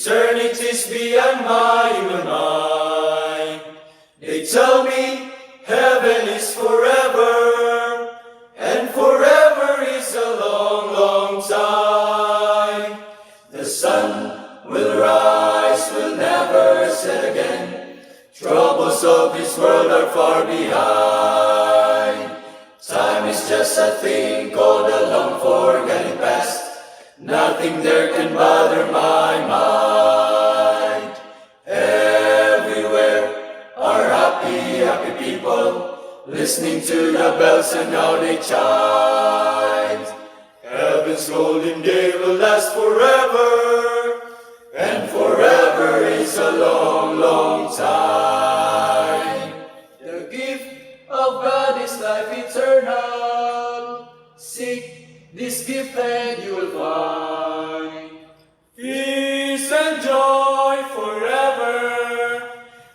Eternity's beyond my human mind. They tell me heaven is forever, and forever is a long, long time. The sun will rise, will never set again. Troubles of this world are far behind. Time is just a thing called a long forgotten past. Nothing there can bother my mind. Everywhere are happy, happy people, listening to the bells and how they chime. Heaven's golden day will last forever, and forever is a long, long time. The gift of God is life eternal. Seek this gift and you will find peace and joy forever,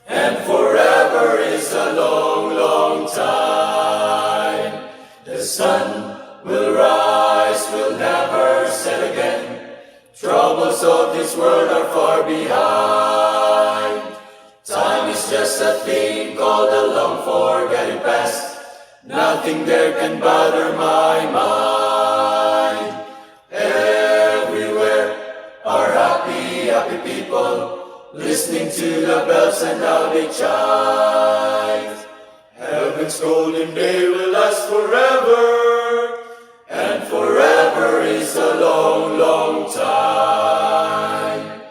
and forever is a long, long time. The sun will rise, will never set again. Troubles of this world are far behind. Time is just a thing called a long forgotten past. Nothing there can bother my mind. Everywhere are happy, happy people, listening to the bells and how they chime. Heaven's golden day will last forever, and forever is a long, long time.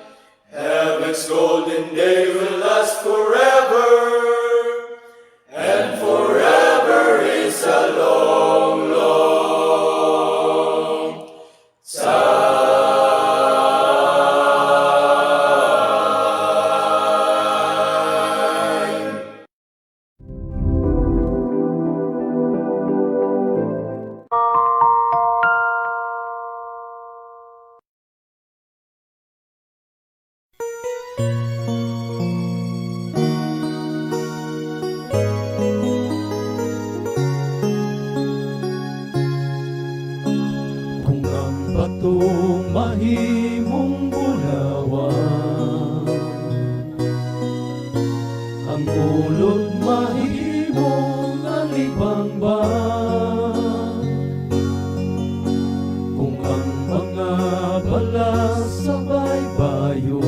Heaven's golden day will last forever, and forever is a long, long time. Kung ang batong mahimong bulawan, ang ulod mahimong alibangban, kung ang mga balas sa baybayon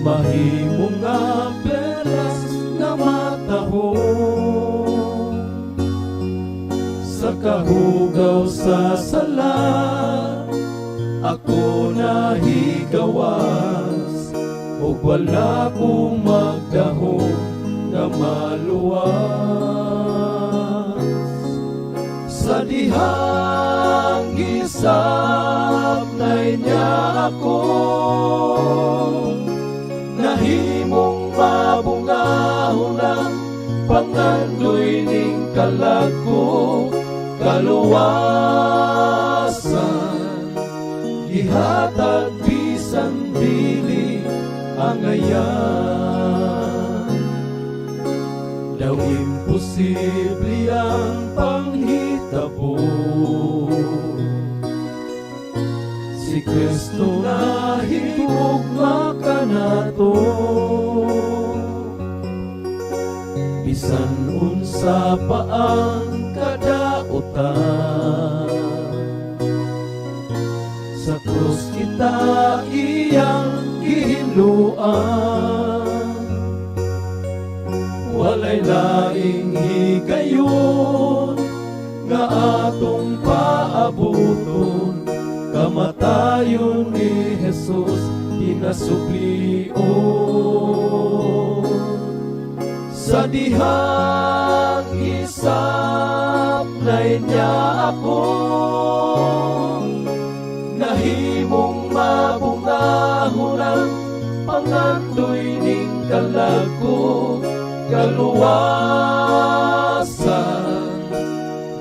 mahimong nga pelas nga matahon, sa kahugaw sa sala ako nahigawas, ug wala kong magdahom nga maluwas. Sa dihang gisabnay niya ako, nahimong mabungahon ang pangandoy ning kalago. Kaluwasan gihatag bisan dili ang ayan. Daw imposible ang panghitabo, si Kristo na higugma kanato. Bisan unsa pa ang kadautan, sa krus kita iyang gihinluan. Walay laing higayon nga atong paabuton, kamatayon ni Jesus pinasuplion. Sa dihang isapnay niya ako, nahimong mabungahon ang pangandoy ning kalago. Kaluwasan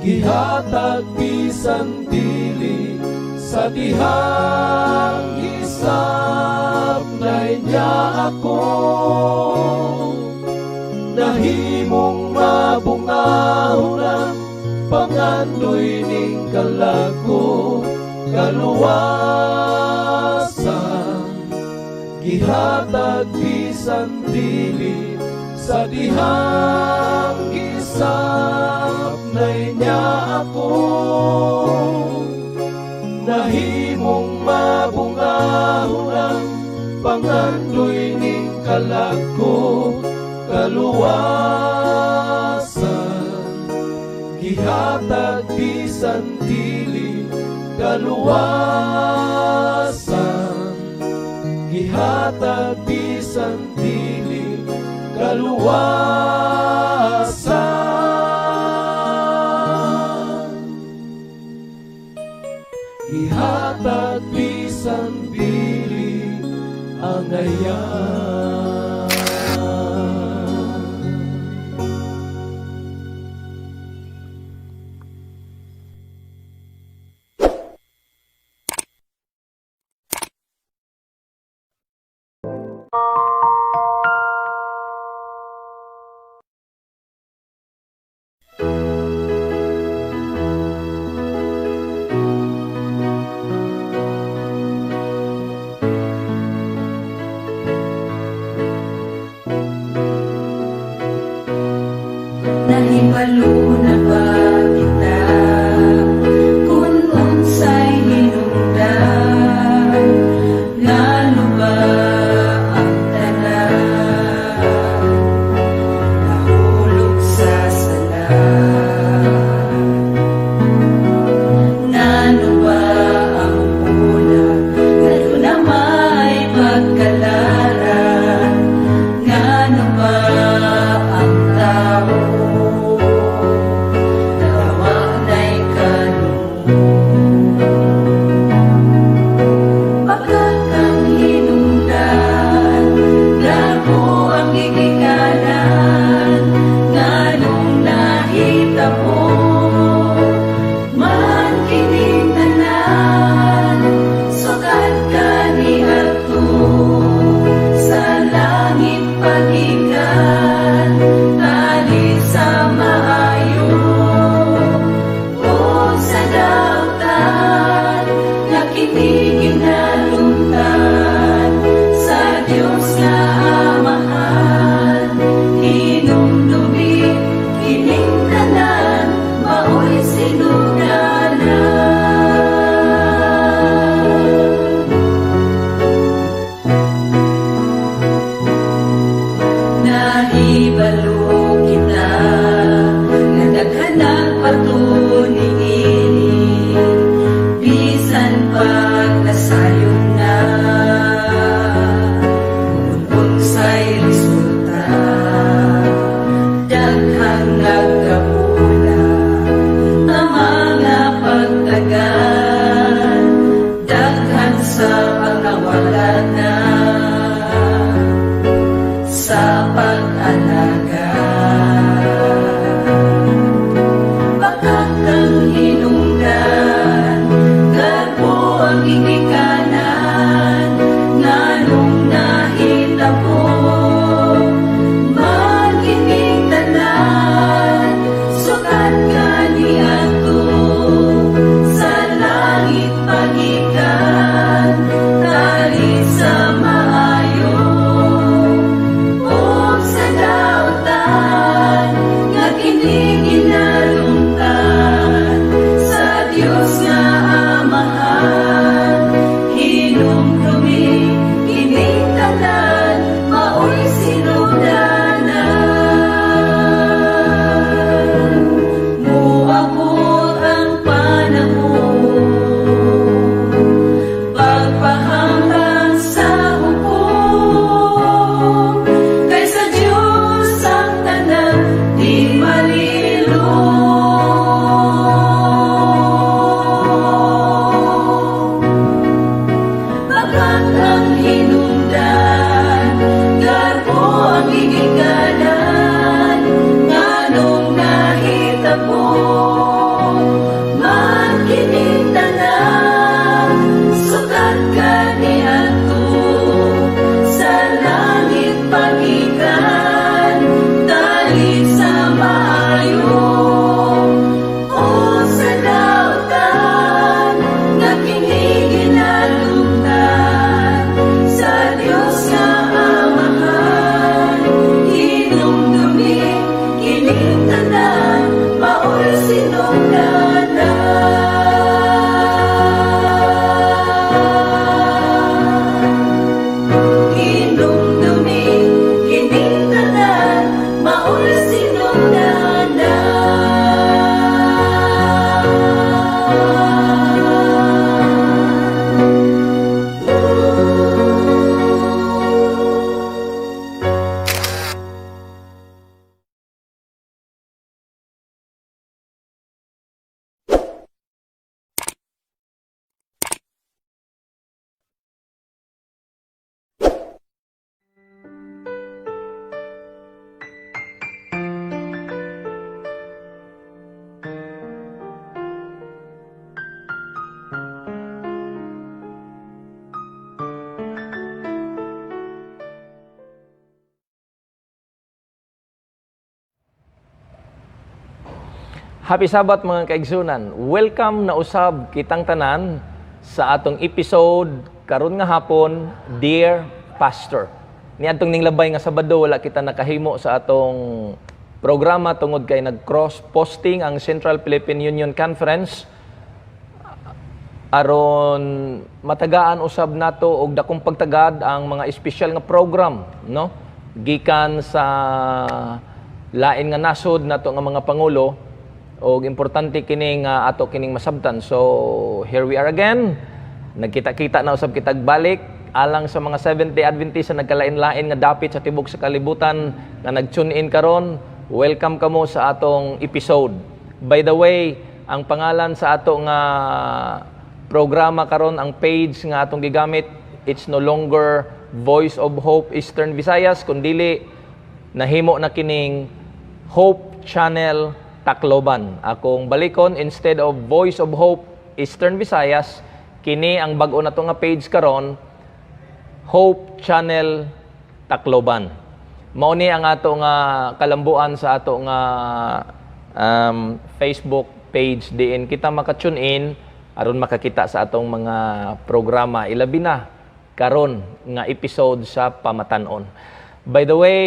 gihatag bisan dili, sa dihang isapnay niya ako, nahimong mabungahon ang pangandoy ning kalago. Kaluwasan gihatag bisan dili sa dihang gisap na niya ako. Nahimong mabungahon ang pangandoy ning kalako kaluwasan. Gihatag bisan dili kaluwasan, gihatag bisan dili kaluwasan, gihatag bisan dili angayan. Nahibalo na ba kita kung unsay hinungdan? Ngano ba ang tanan nahulog sa sala? Ngano ba ang una ngano na may pagkalaran? Ngano ba ang tao Happy Sabat mga kaigsunan. Welcome na usab kitang tanan sa atong episode karon nga hapon, Dear Pastor. Niadtong ning labay nga Sabado wala kita nakahimo sa atong programa tungod kay nag-cross posting ang Central Philippine Union Conference aron matagaan usab nato og dakong pagtagad ang mga espesyal nga program, no? Gikan sa lain nga nasod nato nga mga pangulo. Og importante kini nga ato kining masabtan. So here we are again. Nagkita-kita na usab kitag balik alang sa mga Seventh-day Adventist na nagkalain-lain nga dapit sa tibok sa kalibutan nga nag-tune in karon. Welcome kamo sa atong episode. By the way, ang pangalan sa ato nga programa karon, ang page nga atong gigamit, it's no longer Voice of Hope Eastern Visayas, kundili nahimo na kining Hope Channel Tacloban. Akong balikon, instead of Voice of Hope Eastern Visayas, kini ang bag-o na to nga page karon, Hope Channel Tacloban. Mao ni ang ato nga kalambuan sa ato nga Facebook page diin kita maka-tune in aron makakita sa atong mga programa, ilabi na karon nga episode sa pamatan-on. By the way,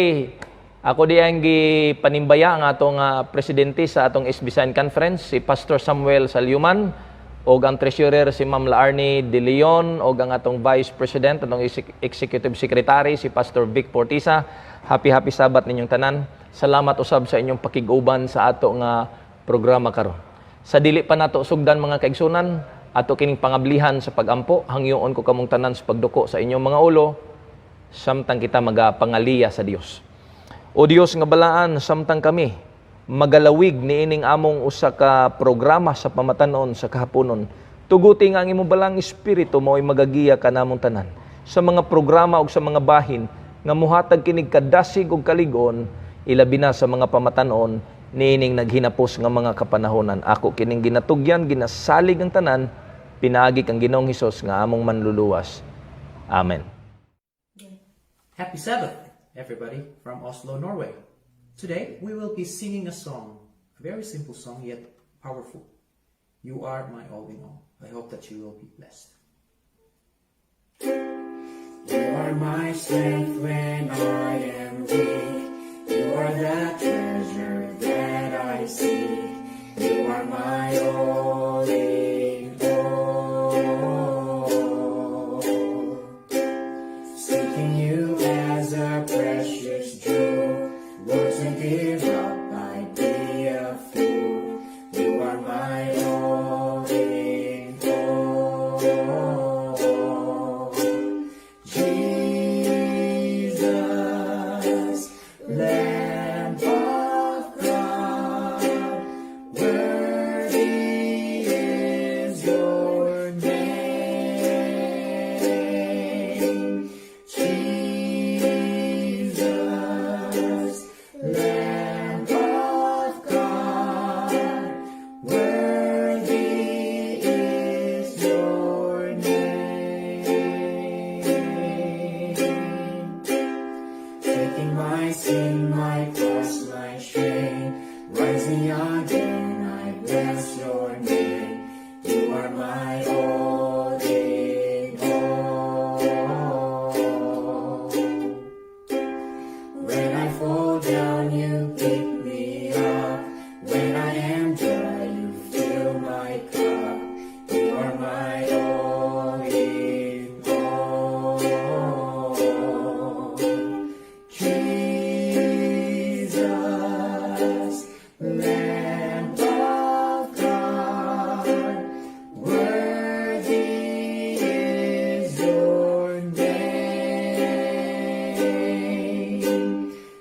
ako di ang gipanimbaya ang atong presidente sa atong East Visayan Conference, si Pastor Samuel Salyuman, o ang treasurer si Ma'am Laarni De Leon, o ang atong vice president, atong executive secretary si Pastor Vic Portisa. Happy Sabat ninyong tanan. Salamat usab sa inyong pakiguban sa ato nga programa karon. Sa dili pa nato sugdan mga kaigsunan, ato kining pangablihan sa pagampo, hangyoon ko kamong tanan sa pagduko sa inyong mga ulo, samtang kita magapangaliya sa Dios. O Dios nga balaan, samtang kami magalawig niining among usa ka programa sa pamatanon sa kahaponon. Tuguti nga ang imong balang espiritu mo'y magagiya kanamong tanan sa mga programa ug sa mga bahin nga muhatag kinig kadasig ug kaligon, ilabi na sa mga pamatanon niining naghinapos nga mga kapanahonan. Ako kining ginatugyan, ginasalig ang tanan, pinaagi kang Ginoong Hesus nga among manluluwas. Amen. Happy Sabbath, everybody, from Oslo, Norway. Today, we will be singing a song, a very simple song, yet powerful. You are my all in all. I hope that you will be blessed. You are my strength when I am weak. You are the treasure that I seek. You are my all in all. Seeking you as a precious jewel, were to give up, I'd be a fool. You are my all in all. Jesus, Lamb of God, worthy is your name. Jesus, Lamb of God, worthy is your name. Taking my sin, my cross, my shame, rising again, I bless your name. You are my all in all. When I fall down, you pick me up. When I am dry, you fill my cup. You are my all in all. Jesus, Lamb of God, worthy is your name.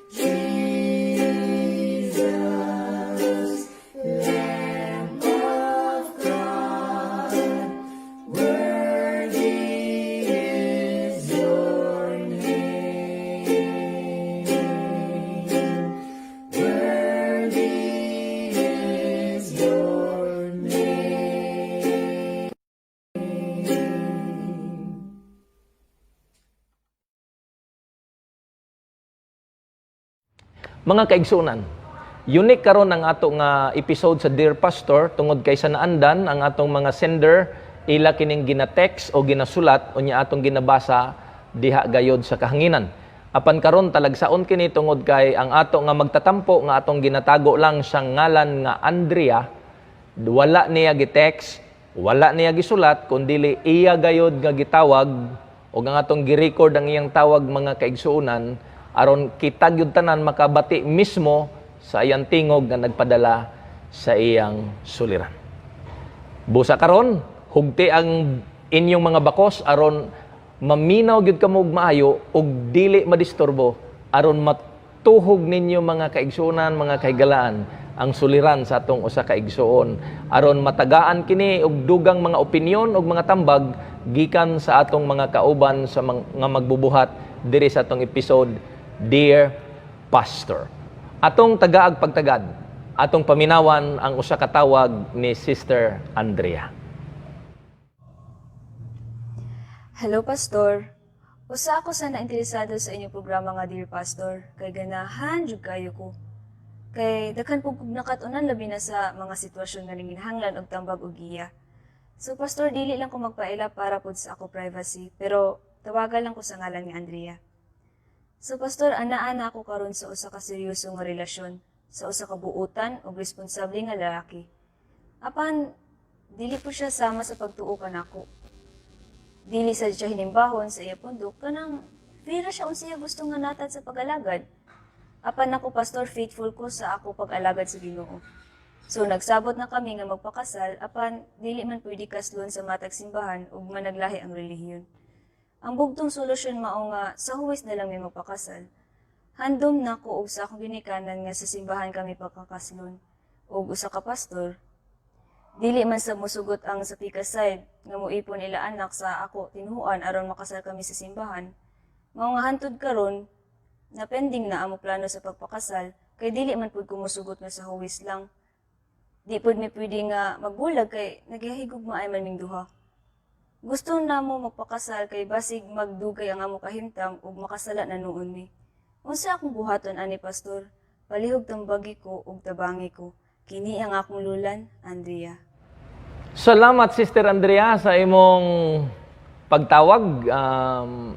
Jesus, Lamb of God, worthy is your name. Worthy is your name. Mga kaigsunan, Unique karon ang ato nga episode sa Dear Pastor tungod kay sa naandan ang atong mga sender ila kining gina-text o ginasulat unya atong ginabasa diha gayod sa kahanginan. Apan karon talagsaon kini tungod kay ang ato nga magtatampo nga atong ginatago lang sa ngalan nga Andrea, wala niya gi-text, wala niya gisulat kundi iya gayod nga gitawag o nga atong gi-record ang iyang tawag mga kaigsuonan aron kita gyud tanan makabati mismo sa iyang tingog nga nagpadala sa iyang suliran. Busa karon, hugti ang inyong mga bakos aron maminaw gyud kamo og maayo ug dili madisturbo aron matuhog ninyo mga kaigsuonan, mga kahigalaan ang suliran sa atong usa ka igsuon aron matagaan kini og dugang mga opinyon ug mga tambag gikan sa atong mga kauban sa nga magbubuhat diri sa atong episode Dear Pastor. Atong tagaag pagtagad, atong paminawan ang usa ka tawag ni Sister Andrea. Hello, Pastor. Usa ako sa nainteresado sa inyong programa nga Dear Pastor. Kay ganahan jud kayo ko. Kay daghan pug nakatunan labi na sa mga sitwasyon nga nanginhanglan og tambag ug giya. So, Pastor, dili lang ko magpaila para pud sa ako privacy, pero tawagan lang ko sa ngalan ni Andrea. So, Pastor, anaan ako karon sa usa ka seryoso nga relasyon, sa usa ka buutan o responsable nga lalaki. Apan, dili po siya sama sa pagtuo kanako. Dili sa siya hinimbahon sa iya pundok, kanang free siya kung siya gusto nga natad sa pag-alagad. Apan ako, Pastor, faithful ko sa ako pag-alagad sa Ginoo. So, nagsabot na kami nga magpakasal, apan dili man pwede kaslon sa matag simbahan ug managlahi ang relihiyon. Ang bugtong solusyon mao nga sa huwis na lang may magpakasal. Handom na ko og sa akong ginikanan nga sa simbahan kami pagkakaslon. Og usa ka pastor, dili man sa musugot ang sa pika side nga muipon ila anak sa ako tinhuan aron makasal kami sa simbahan. Mao nga hantud karon na pending na amo plano sa pagpakasal kay dili man pud kumusugot nga sa huwis lang. Di pud mi pwede nga magbulag kay nagahigugma ay man ming duha. Gusto na mo magpakasal kay basig magdugay ang amo kahimtang ug makasala na noon mi. Unsa akong buhaton ani Pastor? Palihog tambagi ko ug tabangi ko. Kini ang akong lulan, Andrea. Salamat, Sister Andrea, sa imong pagtawag.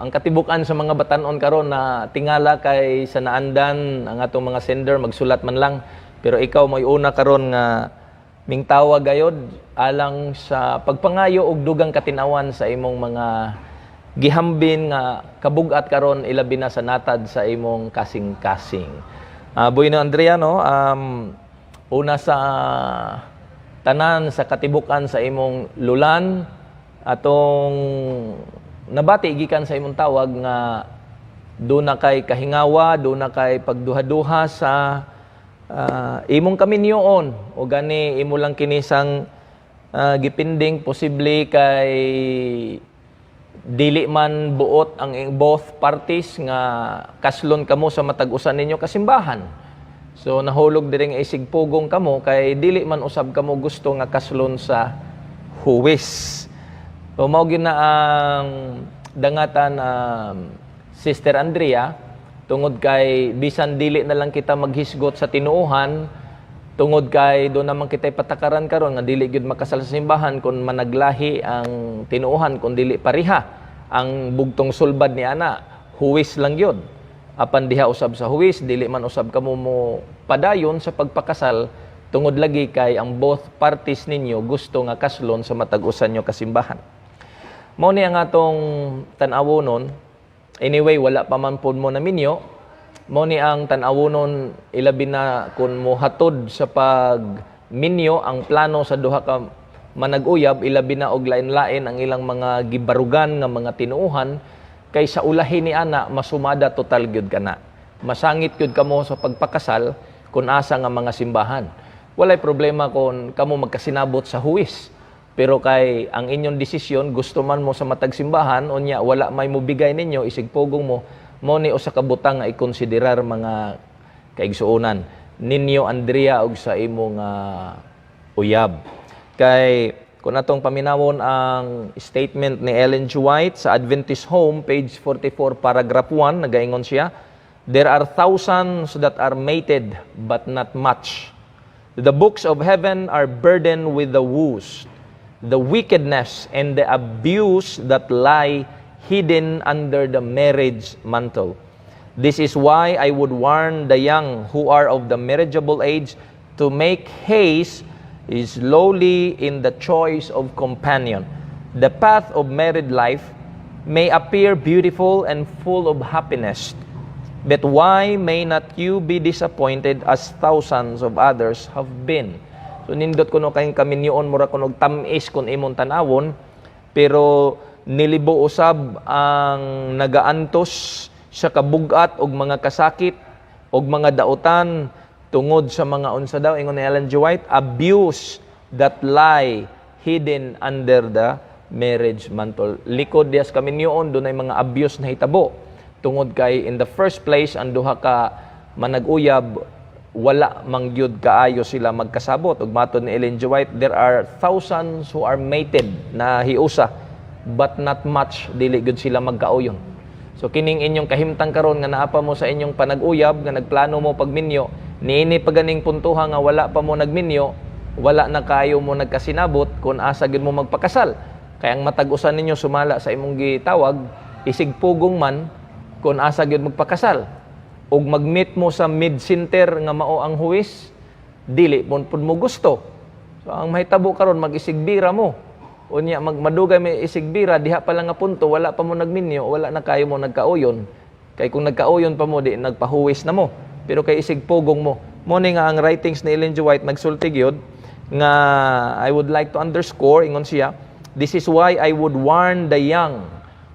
Ang katibukan sa mga batanon karon na tingala kay sa naandan ang atong mga sender magsulat man lang. Pero ikaw mo'y una karon nga ming tawag gayod alang sa pagpangayo og dugang katinawan sa imong mga gihambin nga kabugat karon ilabi na sa natad sa imong kasing-kasing. Bueno, Andrea, no? Una sa tanan sa katibukan sa imong lulan atong nabati gikan sa imong tawag nga do na kay kahingawa, do na kay pagduha-duha sa imong kaminyoon o gani imo lang kinisang gipinding posible kay dili man buot ang both parties nga kaslon kamo sa matag-usan ninyo kasimbahan. So nahulog diri nga isig pugong kamo kay dili man usab kamo gusto nga kaslon sa huwis. So mao gyud na ang dangatan Sister Andrea tungod kay bisan dili na lang kita maghisgot sa tinuohan tungod kay do naman kita patakaran karon nga dili gyud makasal sa simbahan kun managlahi ang tinuohan kun dili pariha ang bugtong sulbad ni ana huwis lang gyud. Apan diha usab sa huwis dili man usab kamo mo padayon sa pagpakasal tungod lagi kay ang both parties ninyo gusto nga kaslon sa matag-usan nyo kasimbahan. Mao ni ang atong tan-awonon. Anyway, wala pa man po mo na minyo. Mao ni ang tan-awonon ilabi na kun mohatod sa pag-minyo ang plano sa duha ka manag-uyab, ilabi na og lain-lain ang ilang mga gibarugan nga mga tinuuhan kay sa ulahi ni ana masumada total gyud kana. Masangit gyud kamo sa pagpakasal kun asa nga mga simbahan. Walay problema kung kamo magkasinabot sa huwis. Pero kay ang inyong desisyon gusto man mo sa matag simbahan unya wala may mobigay ninyo isig pugong mo ni usa ka butang nga ikonsiderar mga kaigsuonan ninyo Andrea ug sa imong uyab. Kay kung atong paminawon ang statement ni Ellen G. White sa Adventist Home page 44 paragraph 1 nagaingon siya There are thousands that are mated, but not much. The books of heaven are burdened with the woes, the wickedness, and the abuse that lie hidden under the marriage mantle. This is why I would warn the young who are of the marriageable age to make haste slowly in the choice of companion. The path of married life may appear beautiful and full of happiness, but why may not you be disappointed as thousands of others have been? So nindot kuno kayong kaminyoon mura kuno tamis kun imong tanawon, pero nilibo usab ang nagaantos sa kabugat og mga kasakit og mga dautan tungod sa mga unsa daw ingon ni Ellen G. White, abuse that lie hidden under the marriage mantle. Likod dias kaminyoon dunay mga abuse na hitabo tungod kay in the first place ang duha ka manag-uyab wala mangyud kaayo sila magkasabot. Ug matod ni Ellen G. White, there are thousands who are mated na hiusa but not much dili gud sila magkauyon. So kining inyong kahimtang karon nga naa pa mo sa inyong panag-uyab nga nagplano mo pagminyo, niini pa ganing puntuha nga wala pa mo nagminyo, wala na kayo mo nagkasinabot kung asa gid mo magpakasal. Kaya ang matag-usan ninyo sumala sa imong gitawag, isig pugong man kung asa gid magpakasal. Ug mag-meet mo sa mid-center nga mao ang huwis, dili pud mo gusto. So ang mahitabo karon mag-isigbira mo. Unya madugay may isigbira diha pa lang nga punto wala pa mo nagminyo, wala na kayo mo nagkauyon. Kay kung nagkauyon pa mo di nagpahuwis na mo. Pero kay isigbugong mo. Mo ni nga ang writings ni Ellen G. White nagsulti gyud nga I would like to underscore ingon siya, this is why I would warn the young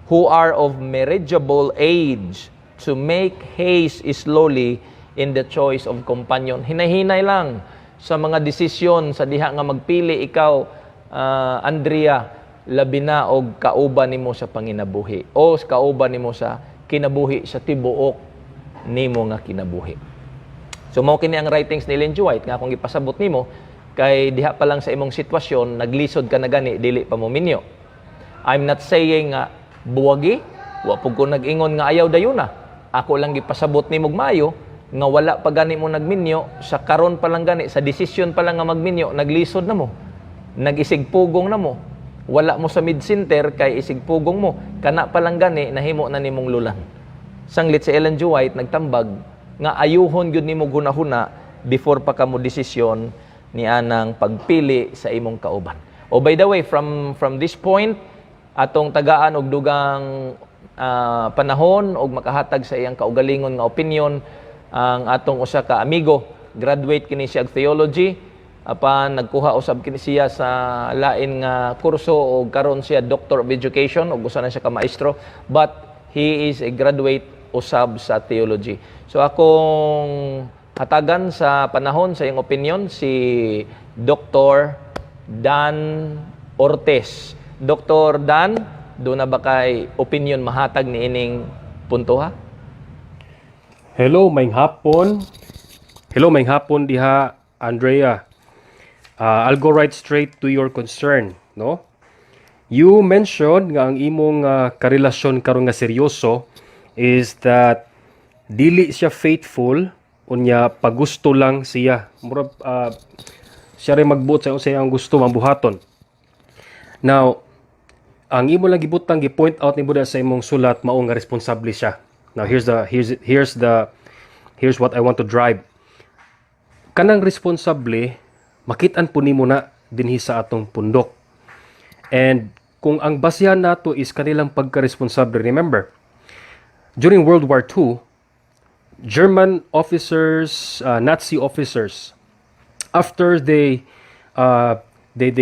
who are of marriageable age to make haste slowly in the choice of companion. Hinay-hinay lang sa mga desisyon sa diha nga magpili ikaw, Andrea, labi na og kauban nimo sa panginabuhi o kauban nimo sa kinabuhi sa tibuok nimo nga kinabuhi. So mao kini ang writings ni Ellen G. White nga akong gipasabot nimo kay diha pa lang sa imong sitwasyon naglisod ka na gani dili pa mo minyo. I'm not saying nga buwagi, wa pud ko nag-ingon nga ayaw dayuna. Ako lang gipasabot nimo maayo nga wala pa gani mo nagminyo, sa karon pa lang gani sa desisyon pa lang nga magminyo naglisod na mo. Nag-isigpugong na mo. Wala mo sa mid-center kay isigpugong mo. Kana pa lang gani nahimo na nimong lulan. Sanglit si Ellen G. White nagtambag nga ayuhon gyud nimo gunahuna before pa kamo desisyon ni anang pagpili sa imong kauban. Oh, by the way, from this point atong tagaan og dugang panahon og makahatag sa iyang kaugalingon nga opinion ang atong usa ka amigo, graduate kini siya og theology, apan nagkuha usab kini siya sa lain nga kurso o karon siya Doctor of Education ug usa na siya ka maestro, but he is a graduate usab sa theology. So akong hatagan sa panahon sa iyang opinion si Dr. Dan Ortiz. Dr. Dan, do na ba kay opinion mahatag ni ining punto ha? Hello, maayong hapon. Hello, maayong hapon diha, Andrea. I'll go right straight to your concern, no? You mentioned nga ang imong karelasyon karon nga seryoso is that dili siya faithful, unya pagusto lang siya. Murag siya rin magbuot sa ang gusto mambuhaton. Now, ang imo lang gibutang gi-point out ni Buddha sa imong sulat mao nga responsable siya. Now here's what I want to drive. Kanang responsable makitaan po nimo na dinhi sa atong pundok. And kung ang basihan nato is kanilang pagka-responsable, remember, during World War II, German officers, Nazi officers, after they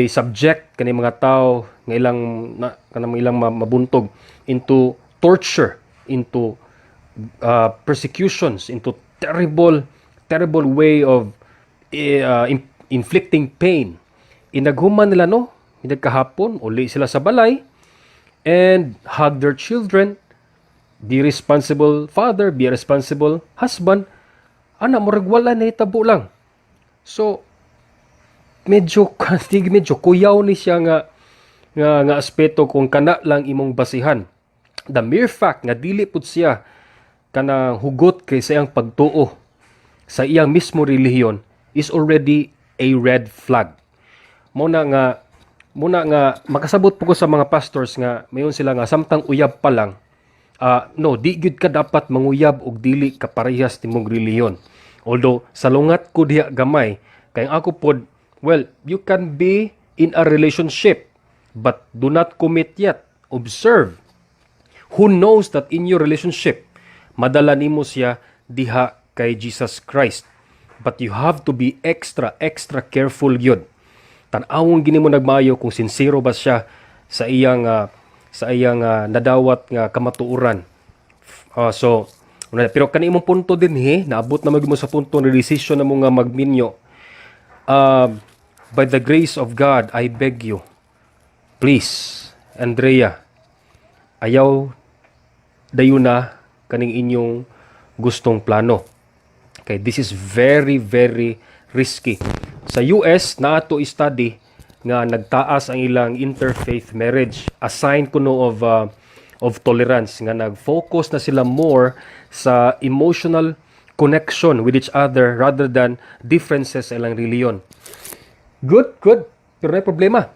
subject kani mga tao nga ilang mabuntog into torture, into persecutions, into terrible way of inflicting pain. Inaghuman nila kahapon, uli sila sa balay and hug their children, be responsible father, be responsible husband. Ana, murag wala na itabo lang. So, medyo kuyaw ni siya nga aspeto kung kana lang imong basihan. The mere fact nga dili pud siya kanang hugot kay sa iyang pagtuo sa iyang mismo relihiyon is already a red flag. Muna nga makasabot po ko sa mga pastors nga mayon sila nga samtang uyab pa lang, no, di gyud ka dapat manguyab og dili ka parehas timong relihiyon. Although sa lungat ko diha gamay kay ako pod, well, you can be in a relationship but do not commit yet. Observe. Who knows that in your relationship madala nimo siya diha kay Jesus Christ. But you have to be extra careful yun. Tan-awon gini mo nagmayo kung sincero ba siya sa iyang nadawat nga kamatuoran. Pero kani imong punto din naabot na magimo sa punto ni decision na mo nga magminyo. By the grace of God, I beg you, please, Andrea, ayaw dayon na kaning inyong gustong plano. Okay, this is very risky. Sa US, naato study nga nagtaas ang ilang interfaith marriage. A sign kuno of tolerance nga nag-focus na sila more sa emotional connection with each other rather than differences sa ilang reliyon. Good. Pero may problema.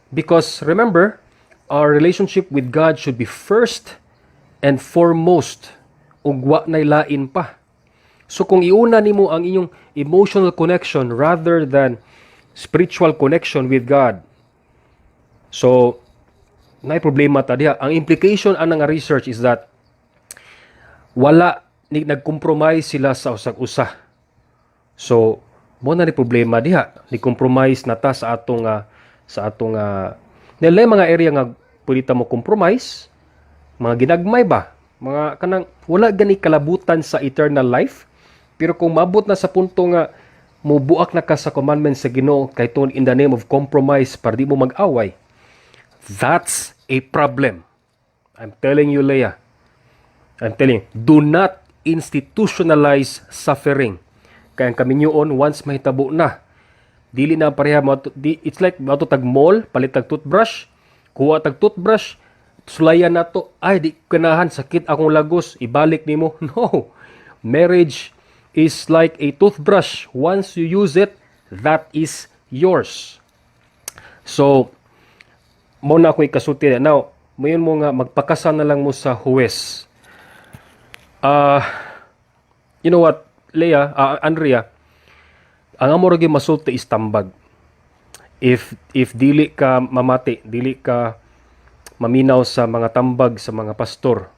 Because remember, our relationship with God should be first and foremost. Ug wa nay lain pa. So kung iuna nimo ang inyong emotional connection rather than spiritual connection with God, so may problema ta diha. Ang implication ana nga research is that wala ni nag-compromise sila sa usag-usa. So mo na ni problema diha. Ni-compromise na ta sa atong nilay mga area nga pwede ta mo compromise, mga ginagmay ba, mga kanang wala gani kalabutan sa eternal life. Pero kung mabot na sa punto nga mubuak na ka sa commandments sa Ginoo kay tungod in the name of compromise para di mo mag-away, that's a problem. I'm telling you, Leah. I'm telling you, do not institutionalize suffering. Kaya kami nyoon, once mahitabo na, dili na pareha mo, it's like mato tag mall, palit tag toothbrush, kuha tag toothbrush, sulayan na to, ay di kanahan, sakit akong lagos, ibalik nimo. No. Marriage is like a toothbrush. Once you use it, that is yours. So, mo na ako ikasulti. Now, mayon mo nga, magpakasa na lang mo sa huwes. You know what, Leah, Andrea, ang amo ragi masulti is tambag. If dili ka mamati, dili ka maminaw sa mga tambag sa mga pastor,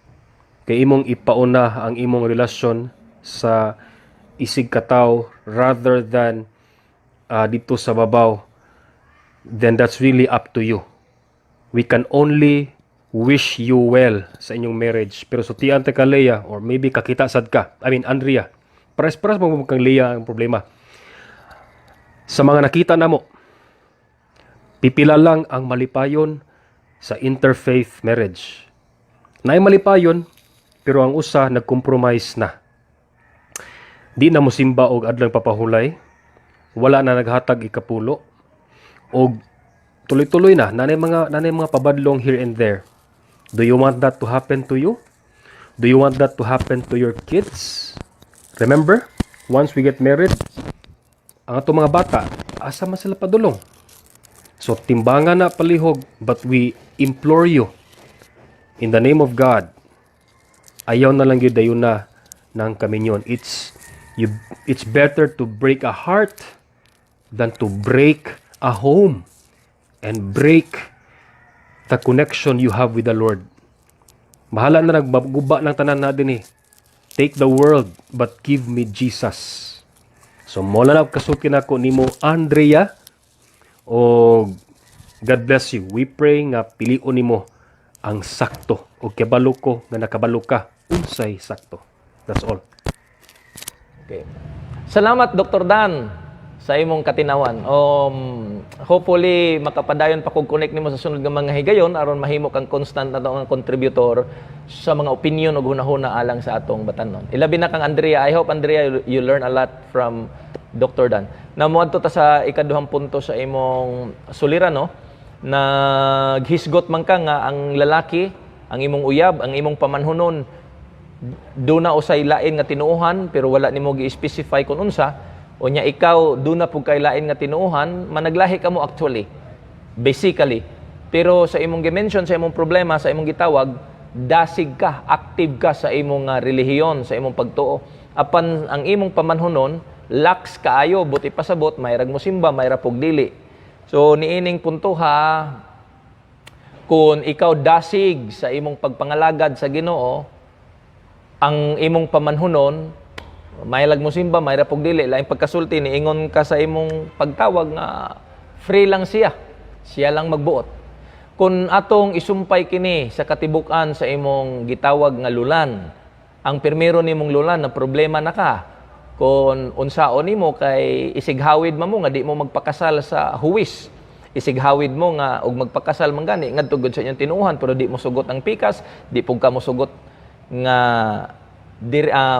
kay imong ipauna ang imong relasyon sa isig kataw rather than dito sa babaw, then that's really up to you. We can only wish you well sa inyong marriage. Pero sutian ta ka, Leah, or maybe kakita sad ka. I mean, Andrea. Pares-pares mo kang Leah ang problema. Sa mga nakita namo, pipila lang ang malipayon sa interfaith marriage. Naay malipayon, pero ang usa nag-compromise na. Di na mo simba og adlang papahulay, wala na naghatag ikapulo, og tuloy-tuloy na nanay mga pabadlong here and there. Do you want that to happen to you? Do you want that to happen to your kids? Remember, once we get married, ang ato mga bata, asa man sila padulong. So timbangan na palihog, but we implore you in the name of God, ayaw na lang yun dayon na ng kaminyon. It's better to break a heart than to break a home and break the connection you have with the Lord. Bahala na nagbaguba ng tanan natin Take the world, but give me Jesus. So, mula na kasukin ako nimo, Andrea, o God bless you. We pray nga piliun nimo ang sakto o kabalo ko nga nakabalo ka unsay sakto. That's all. Okay. Salamat, Dr. Dan, sa imong katinawan. Hopefully, makapadayon pa kog connect nimo sa sunod nga mga higayon aron mahimo kang constant na ang contributor sa mga opinion o hunahuna alang sa atong batanon. Ilabi na kang Andrea. I hope, Andrea, you learn a lot from Dr. Dan. Namuadto ta sa ikaduhang punto sa imong suliran, no? Naghisgot man ka nga ang lalaki, ang imong uyab, ang imong pamanhunon, do na usay lain nga tinuohan pero wala nimo gi-specify kung unsa, unya ikaw do na pug kay lain nga tinuohan, managlahi ka mo actually, basically. Pero sa imong gi-mention, sa imong problema, sa imong gitawag, dasig ka, active ka sa imong relihiyon, sa imong pagtuo. Apan ang imong pamanhunon, lax kaayo, buti pasabot, mayrag mo simba, mayra pug dili. So niining punto ha, kung ikaw dasig sa imong pagpangalagad sa Ginoo, ang imong pamanhunon, maylag mo simba, mayra pug dili, laing pagkasulti niingon ka sa imong pagtawag nga free lang siya. Siya lang magbuot. Kung atong isumpay kini sa katibukan sa imong gitawag nga lulan, ang pirmero nimong lulan na problema na ka, kung unsaon nimo kay isighawid mo nga di mo magpakasal sa huwis, isighawid mo nga og magpakasal man gani ngadto gud sa inyong tinuohan pero di mo sugot ang pikas, di pug ka mo sugot nga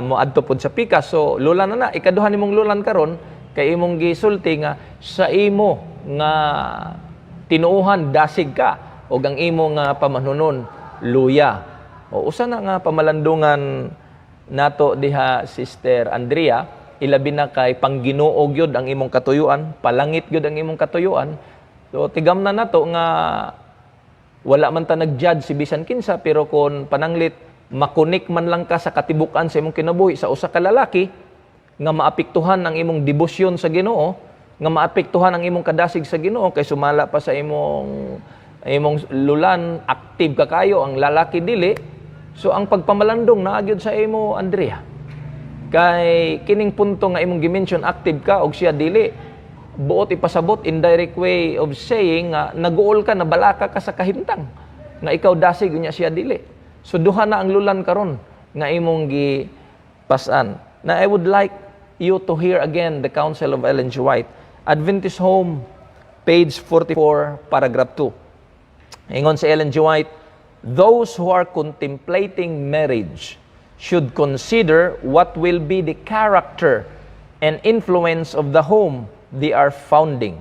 moadto pod sa pikas. So lulan na ikaduha nimong lulan karon kay imong gisulti nga sa imo nga tinuohan dasig ka o ang imo nga pamanhunon luya. O usa na nga pamalandungan nato diha Sister Andrea, ilabi na kay pangginoo gyud ang imong katuyuan, palangit gyud ang imong katuyuan. So tigamnan nato nga wala man ta nag-judge si bisan kinsa pero kung pananglit makunik man lang ka sa katibukan sa imong kinabuhi sa usa ka lalaki nga maapektuhan ang imong debosyon sa Ginoo, nga maapektuhan ang imong kadasig sa Ginoo kay sumala pa sa imong lulan, active ka kayo, ang lalaki dili. So ang pagpamalandong naagyod sa imo Andrea. Kay kining punto nga imong gimension active ka og siya dili, buot ipasabot indirect way of saying nga naguol ka, nabalaka ka sa kahimtang nga ikaw dasig unya siya dili. So duha na ang lulan karon nga imong gipasan. Na I would like you to hear again the counsel of Ellen G. White, Adventist Home, page 44, paragraph 2. Ingon si Ellen G. White, those who are contemplating marriage should consider what will be the character and influence of the home they are founding.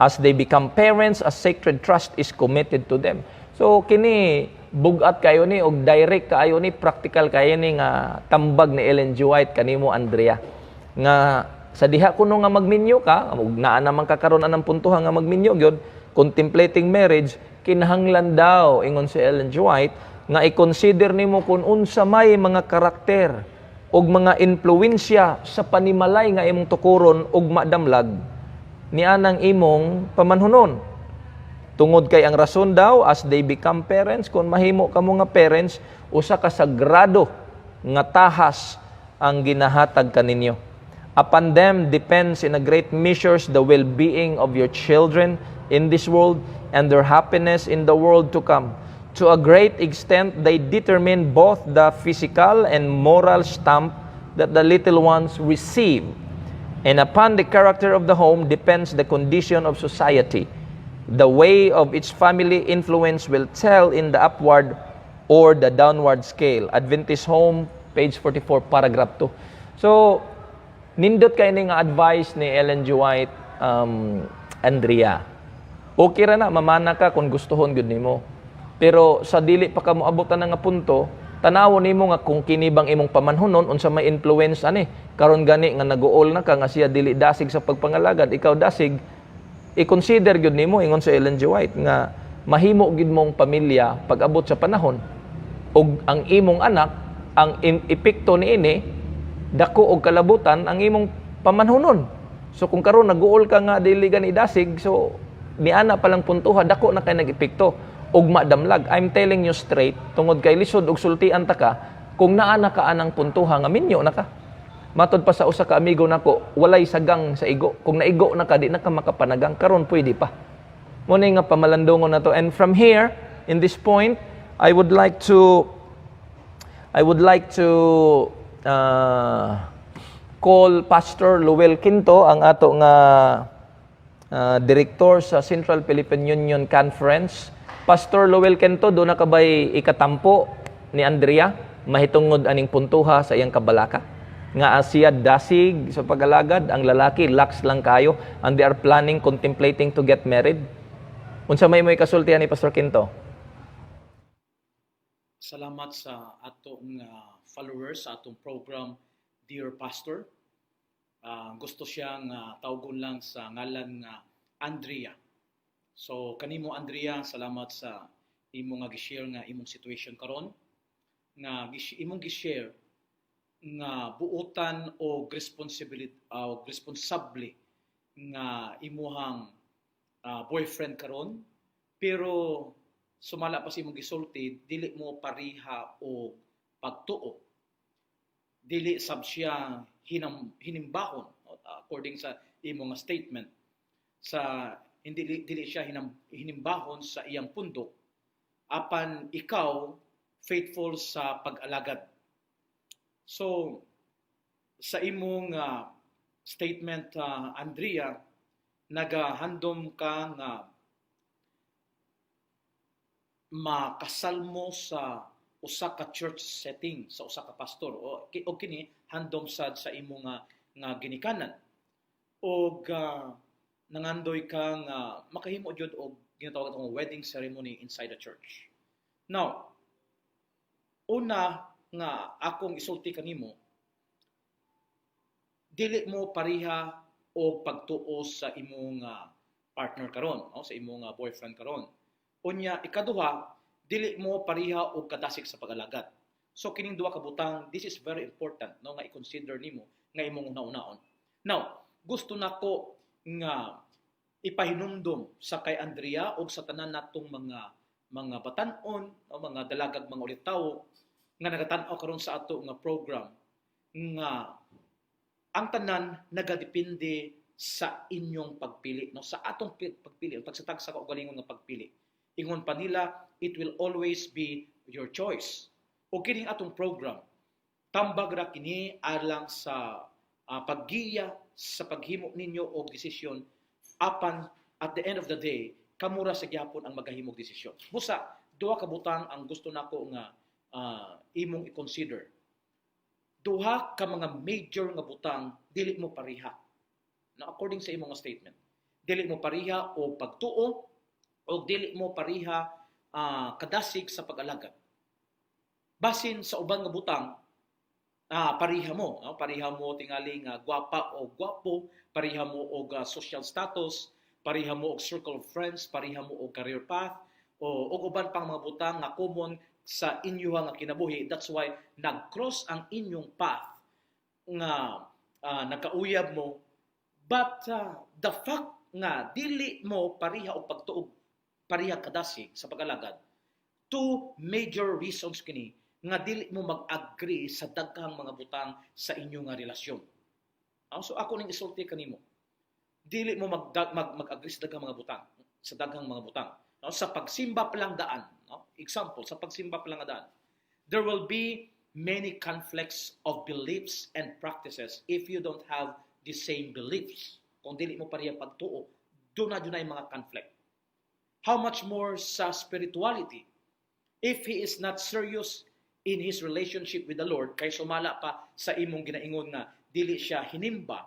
As they become parents, a sacred trust is committed to them. So kini bugat kayo ni og direct kayo ni, practical kayo ni nga tambag ni Ellen G. White kanimo Andrea nga sa diha kuno nga magminyo ka ug naa naman kakaron anang puntuhan nga magminyo gyud, contemplating marriage, kinahanglan daw ingon si Ellen G. White nga i-consider nimo kung unsa may mga karakter ug mga impluwensya sa panimalay nga imong tukuron ug madamlag nianang imong pamanhunon. Tungod kay ang rason daw, as they become parents, kung mahimo ka mo nga parents, usa ka sagrado nga tahas ang ginahatag kaninyo. Upon them depends in a great measure the well-being of your children in this world and their happiness in the world to come. To a great extent, they determine both the physical and moral stamp that the little ones receive. And upon the character of the home depends the condition of society. The way of each family influence will tell in the upward or the downward scale. Adventist Home, page 44, paragraph 2. So, nindot kayo nga advice ni Ellen G. White, Andrea. Okay ra na, mamana ka kung gustuhon gud nimo. Pero sa dili pa ka mo abutan nga punto, tanawon nimo nga kung kini bang imong pamanhunon unsa may influence ani. Karon gani nga naguol na ka nga siya dili dasig sa pagpangalagad, ikaw dasig, i-consider gyud nimo ingon sa Ellen G. White nga mahimo gyud mong pamilya pag abot sa panahon ug ang imong anak ang epekto niini dako og kalabutan ang imong pamanhunon. So kung karon naguol ka nga dili gani dasig, so niana pa lang puntuha dako na kay nag-epekto ug madamlag. I'm telling you straight, tungod kay lisod og sultian ta ka, kung naa na ka anang puntuha nga minyo na ka. Matod pa sa usa ka amigo nako, walay sagang sa igo. Kung naigo na ka, di na ka makapanagang. Karon pwede pa. Muna nga pamalandungon na to. And from here, in this point, I would like to call Pastor Luel Quinto, ang ato nga director sa Central Philippine Union Conference. Pastor Luel Quinto, doon na kabay ikatampo ni Andrea, mahitungod aning puntuha sa iyang kabalaka. Nga siya dasig sa pag-alagad, ang lalaki lax lang kayo, and they are planning, contemplating to get married. Unsa may kasultihan ni Pastor Quinto? salamat sa atong followers sa atong program Dear Pastor. Gusto siyang tawgon lang sa ngalan nga Andrea. So kanimo Andrea, salamat sa imo nga gi-share nga imong situation karon nga imong gi-share nga buotan o responsibility o responsable nga imuhang boyfriend karon, pero sumala pa sa imong gisulti dili mo pariha o pagtuo, dili sab siya hinimbahon according sa imong nga statement, sa dili siya hinimbahon sa iyang pundok apan ikaw faithful sa pag-alagad. So sa imong statement, Andrea, nagahandom ka nga makasal mo sa usa ka church setting, sa usa ka pastor, o kini handom sad sa imo nga ginikanan, o nangandoy ka nga makahimo jud og ginatawag atong wedding ceremony inside the church. Now, una nga akong isulti kanimo, dili mo pariha o pagtuo sa imong partner karon, sa imong boyfriend karon. Unya, ikaduha, dili mo pariha o kadasik sa pag-alagad. So kining duha ka butang, this is very important, nga i-consider nimo nga imong una-unaon. Now, gusto nako nga ipahinumdom sa kay Andrea o sa tanan natong mga batan-on o mga dalagag mga ulitaw nga nagatan-aw karon sa ato nga program, nga ang tanan nagadepende sa inyong pagpili, sa atong pagpili, tagsatag sa kaugalingon nga pagpili. Ingon pa nila, it will always be your choice. O kining atong program, tambag ra kini alang sa paggiya sa paghimo ninyo og desisyon, apan at the end of the day kamura sa gyapon ang magahimog desisyon. Busa duha ka butang ang gusto nako nga imong i-consider. Duha ka mga major nga butang dili mo pariha. Na according sa imong statement, dili mo pariha o pagtuo o dili mo pariha kadasig sa pag-alagad. Basin sa uban nga butang, pariha mo. Pariha mo tingali nga gwapa o gwapo, pariha mo og social status, pariha mo og circle of friends, pariha mo og career path, o uban pang mga butang nga common sa inyo nga kinabuhi. That's why nag-cross ang inyong path nga nakauyab mo. But the fact nga dili mo pariha o pagtuog, pariha kadasig sa pag-alagad, two major reasons kini nga dili mo mag-agree sa daghang mga butang sa inyong nga relasyon. So ako ning isulti kanimo, dili mo mag-agree sa daghang mga butang, sa daghang mga butang. Sa pagsimba pa lang daan, example, sa pagsimba pa lang daan, there will be many conflicts of beliefs and practices if you don't have the same beliefs. Kung dili mo pariha pagtuo, doon na mga conflict. How much more sa spirituality? If he is not serious in his relationship with the Lord, kay sumala pa sa imong ginaingon nga dili siya hinimba,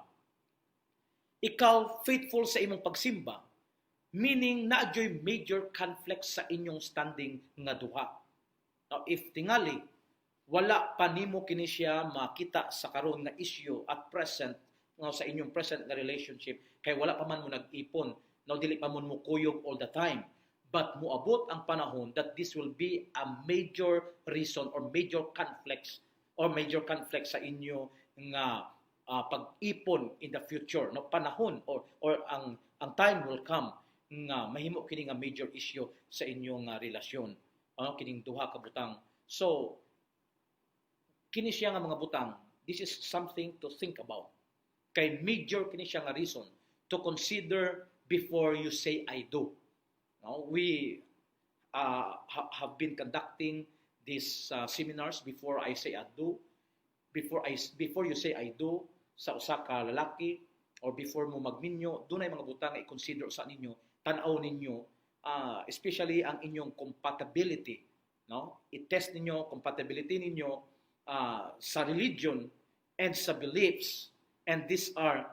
ikaw faithful sa imong pagsimba, meaning naadyoy major conflict sa inyong standing nga duha. Now, if tingali, wala pa nimo kini siya makita sa karon nga issue at present, sa inyong present nga relationship, kay wala pa man mo nag-ipon, dili pa mo kuyog all the time. But muabot ang panahon that this will be a major reason or major conflicts sa inyo nga pag-ipon in the future. Panahon or ang time will come nga mahimo kini nga major issue sa inyong relasyon. Kining duha ka butang. So kini siya nga mga butang, this is something to think about. Kay major kini siya nga reason to consider before you say I do. We have been conducting these seminars before I say I do, before you say I do sa usa ka lalaki, or before mo magminyo, dunay mga butang nga i-consider sa ninyo, tan-aw ninyo, especially ang inyong compatibility, i-test ninyo compatibility ninyo sa religion and sa beliefs, and these are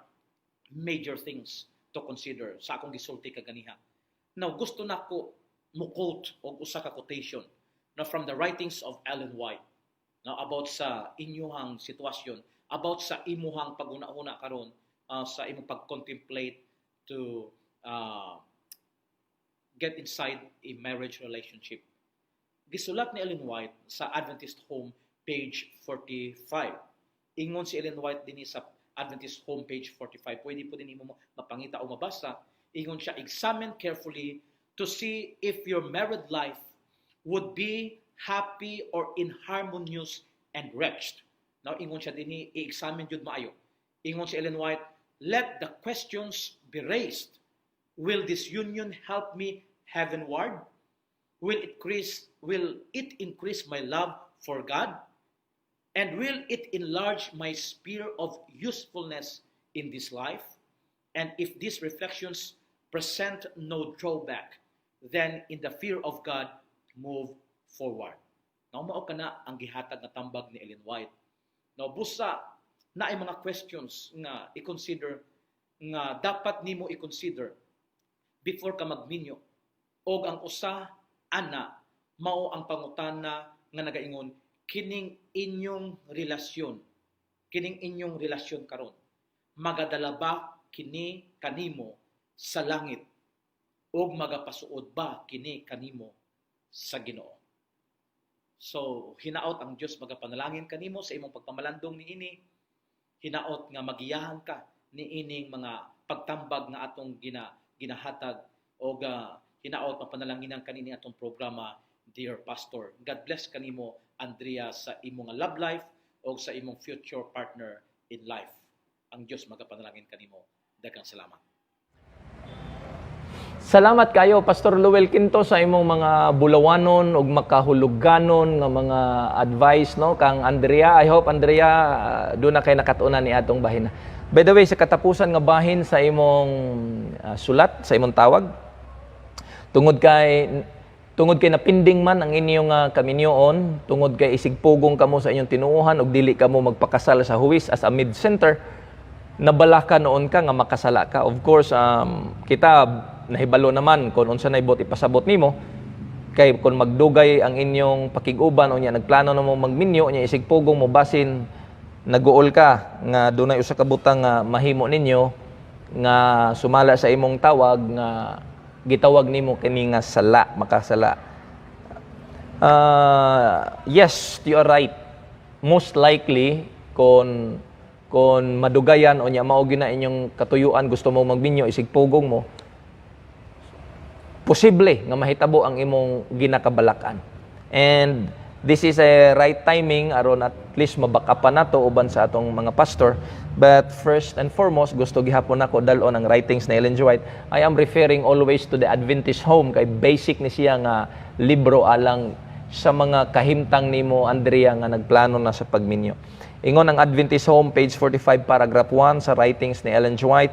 major things to consider sa akong gisulti kaganiha. Now, gusto nako mo quote og usa ka quotation from the writings of Ellen White about sa inyuhang sitwasyon, about sa imuhang paguna-una karon, sa imong pag-contemplate to get inside a marriage relationship. Gisulat ni Ellen White sa Adventist Home page 45. Ingon si Ellen White din sa Adventist Home page 45. Pwede po din mo mapangita o mabasa. Ingon siya, examine carefully to see if your married life would be happy or inharmonious and wretched. Now, ingon siya din, i-examine jud maayo. Ingon si Ellen White, let the questions be raised. Will this union help me heavenward? Will it increase my love for God? And will it enlarge my sphere of usefulness in this life? And if these reflections present no drawback, then in the fear of God, move forward. Now, mao kana ang gihatag na tambag ni Ellen White. Now, busa na ay mga questions nga i-consider, nga dapat nimo i-consider before ka magminyo. Og ang usa, ana, mao ang pangutana nga nagaingon, kining inyong relasyon karon, magadala ba kini kanimo sa langit o magapasuod ba kini kanimo sa Ginoo? So, hinaot ang Dios magapanalangin kanimo sa imong pagpamalandong niini, hinaot nga magiyahan ka niining mga pagtambag nga atong ginahatag o hinaot mapanalanginan kanini atong programa, Dear Pastor. God bless kanimo, Andrea, sa imong love life o sa imong future partner in life. Ang Dios magapanalangin kanimo. Daghang salamat. Salamat kayo, Pastor Luel Quinto, sa imong mga bulawanon ug makahuluganon nga mga advice, no, kang Andrea. I hope, Andrea, doon na kay nakatunan ni atong bahin. By the way, sa katapusan nga bahin sa imong sulat, sa imong tawag, tungod kay napinding man ang inyong kaminyoon, tungod kay isigpugong kamo sa inyong tinuuhan ug dili kamo magpakasal sa huwis as a mid-center, nabala ka noon ka nga makasala ka. Of course, kita nahibalo naman kung unsa na ibot ipasabot nimo, kay kung magdugay ang inyong pakiguban o niya nagplano na mo magminyo niya isigpugong mo basin naguol ka nga dunay usa ka butang nga mahimo ninyo nga sumala sa imong tawag nga gitawag nimo kini nga sala, makasala. Yes, you are right. Most likely kung madugayan o niya mao gina inyong katuyuan, gusto mo magminyo isigpugong mo, posible nga mahitabo ang imong ginakabalakan. And this is a right timing aron at least mabakapan nato uban sa atong mga pastor. But first and foremost, gusto gihapon ako dalon ang writings ni Ellen G. White. I am referring always to the Adventist Home, kay basic ni siya nga libro alang sa mga kahimtang nimo, Andrea, nga nagplano na sa pagminyo. Ingon ang Adventist Home, page 45, paragraph 1 sa writings ni Ellen G. White,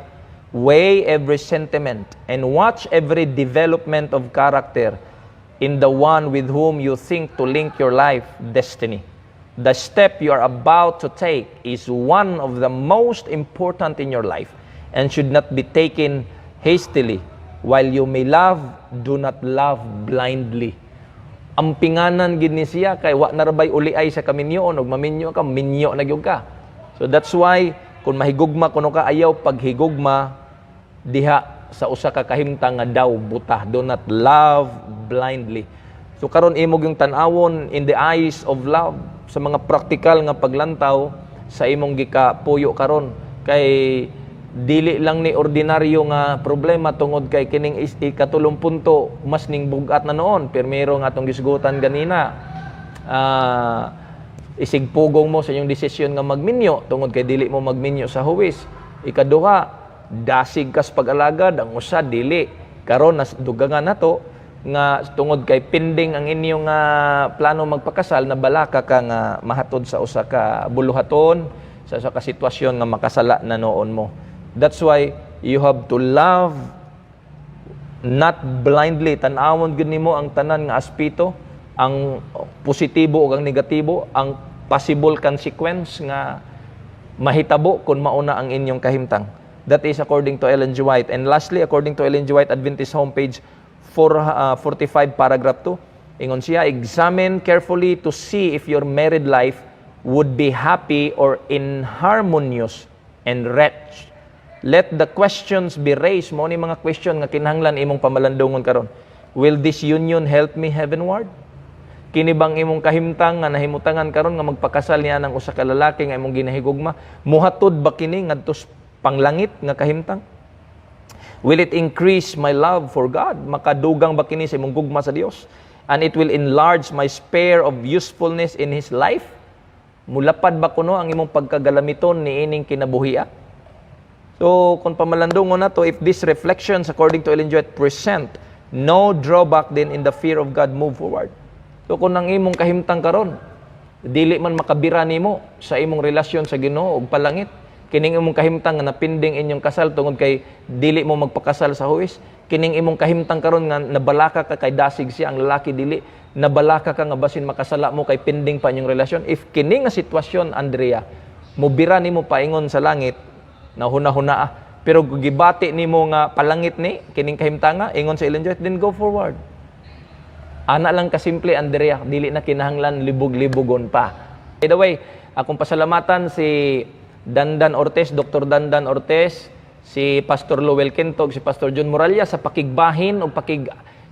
weigh every sentiment and watch every development of character in the one with whom you think to link your life destiny. The step you are about to take is one of the most important in your life and should not be taken hastily. While you may love, do not love blindly. Ang pinganan gid ni siya kay wa narabay uliay sa kaminyoon ug maminyo ka, minyo na gyud ka. So that's why kung mahigugma kuno ka, ayaw paghigugma diha sa usa ka kahimtang nga daw buta. Do not love blindly. So karon imo yung tan-awon in the eyes of love sa mga praktikal nga paglantaw sa imong gikapuyo karon, kay dili lang ni ordinaryo nga problema tungod kay kining ikatulong punto mas ning bugat na noon. Primero nga atong gisgutan ganina, isigpugong mo sa inyong desisyon nga magminyo tungod kay dili mo magminyo sa huwis. Ikaduha, dasig kas pag-alagad, ang usa dili. Karon nas dugangan nato nga tungod kay pending ang inyong plano magpakasal, na balaka ka nga mahatod sa usa ka buluhaton, sa usa ka sitwasyon nga makasala na noon mo. That's why you have to love not blindly. Tan-awon gid nimo ang tanan nga aspito, ang positibo ug ang negatibo, ang possible consequence nga mahitabo kung mauna ang inyong kahimtang. That is according to Ellen G. White. And lastly, according to Ellen G. White, Adventist Home, page 45, paragraph 2, Ingon siya, examine carefully to see if your married life would be happy or inharmonious and wretched. Let the questions be raised. Mo ni mga question nga kinahanglan imong pamalandungon karon. Will this union help me heavenward? Kini bang imong kahimtang nga nahimutangan karon nga magpakasal niya ng usa ka lalaki nga imong ginahigugma? Muhatod ba kini ngadto panglangit nga kahimtang? Will it increase my love for God? Makadugang ba kini sa imong gugma sa Dios? And it will enlarge my sphere of usefulness in His life? Mulapad ba kuno ang imong pagkagalamiton ni ining kinabuhia? So, kung pamalandungon na to, if these reflections, according to Ellen G. White, present no drawback then in the fear of God, move forward. So, kung ang imong kahimtang karon, dili man makabira nimo sa imong relasyon sa Ginoo ug palangit, kining imong kahimtang nga napinding inyong kasal tungod kay dili mo magpakasal sa huwis, kining imong kahimtang karon nga nabalaka ka kay dasig siya ang lalaki dili, nabalaka ka nga basin makasala mo kay pending pa inyong relasyon. If kining nga sitwasyon, Andrea, mubira nimo paingon sa langit, na huna-huna pero gibati nimo nga palangit ni kining kahimtanga ingon sa Ellen G. White, then go forward. Ana lang kasimple, Andrea, dili na kinahanglan libog-libogon pa. By the way, akong pasalamatan si Dandan Ortez, Dr. Dandan Ortez, si Pastor Lowell Kentog, si Pastor John Moralla sa pakigbahin o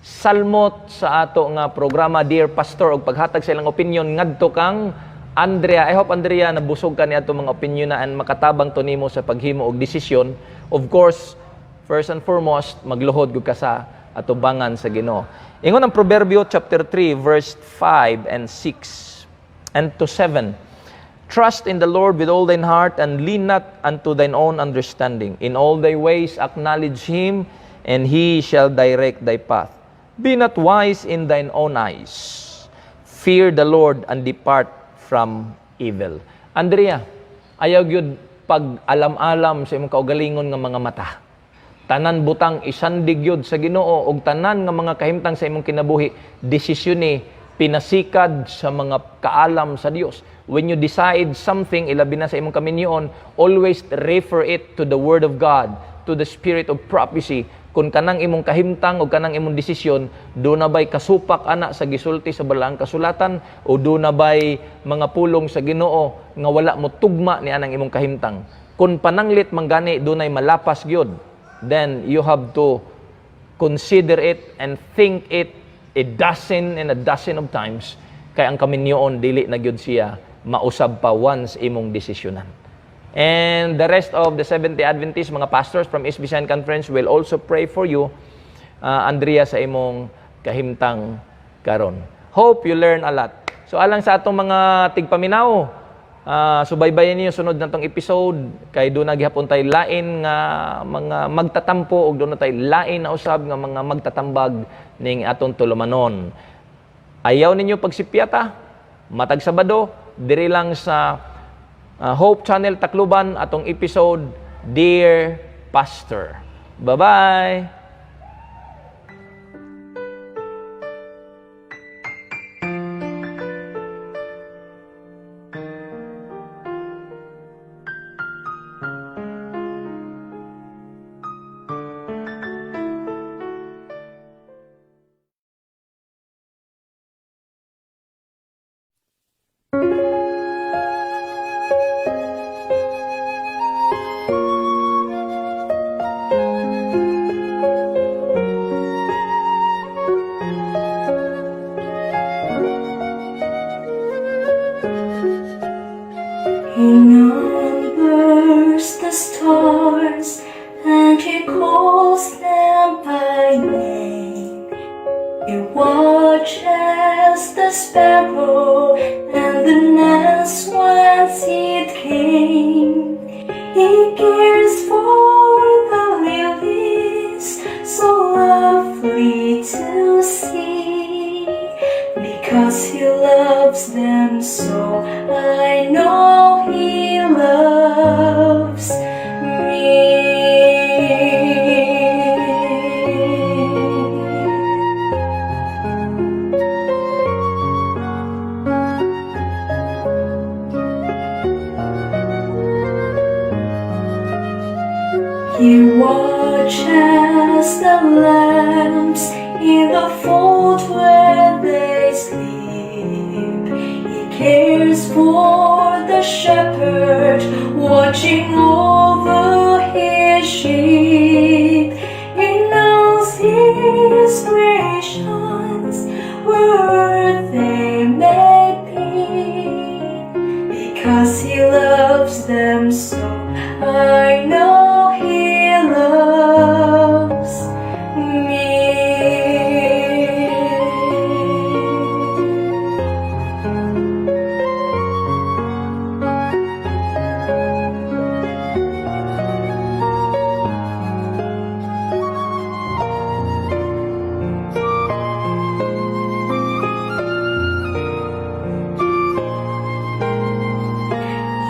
salmot sa ato nga programa Dear Pastor og paghatag sa ilang opinion ngadto kang Andrea. I hope, Andrea, nabusog ka niya itong mga opinion na and makatabang to nimo sa paghimo og desisyon. Of course, first and foremost, magluhod gud ka sa atubangan sa Ginoo. Ingon ang Proverbio chapter 3 verse 5 and 6 and to 7. Trust in the Lord with all thine heart and lean not unto thine own understanding. In all thy ways acknowledge Him, and He shall direct thy path. Be not wise in thine own eyes. Fear the Lord and depart from evil. Andrea, ayaw gyud pag alam-alam sa imong kaugalingon nga mga mata. Tanan butang isandig gyud sa Ginoo og tanan nga mga kahimtang sa imong kinabuhi, desisyon ni pinasikad sa mga kaalam sa Dios. When you decide something, ilabi na sa imong kaminyoon, always refer it to the Word of God, to the Spirit of prophecy. Kung kanang imong kahimtang o kanang imong desisyon, do na ba'y kasupak ana sa gisulti sa balaang kasulatan o do na ba'y mga pulong sa Ginoo nga wala mo tugma ni anang imong kahimtang. Kung pananglit manggani do nay malapas gyud, then you have to consider it and think it a dozen of times kay ang kaminyoon dili na gyud siya mausab pa once imong desisyonan. And the rest of the Seventh-day Adventists, mga pastors from East Visayan Conference will also pray for you, Andrea, sa imong kahimtang karon. Hope you learn a lot. So alang sa atong mga tigpaminaw, subaybayan niyo sunod na tong episode kay doon naghihapon tay lain nga mga magtatampo ug doon tay lain na usab nga mga magtatambag ning atong tulumanon. Ayaw ninyo pagsipyata, matag Sabado, diri lang sa Hope Channel Tacloban atong episode Dear Pastor. Bye-bye! He numbers the stars and He calls them by name. He watches the sparrow and the gnats whence it came. He cares for the lilies, so lovely to see. Because He loves them so, I know He loves me. He watches the lambs in the fold where they cares for the shepherd, watching over his sheep. He knows his creations, where they may be. Because he loves them so, I know he loves me.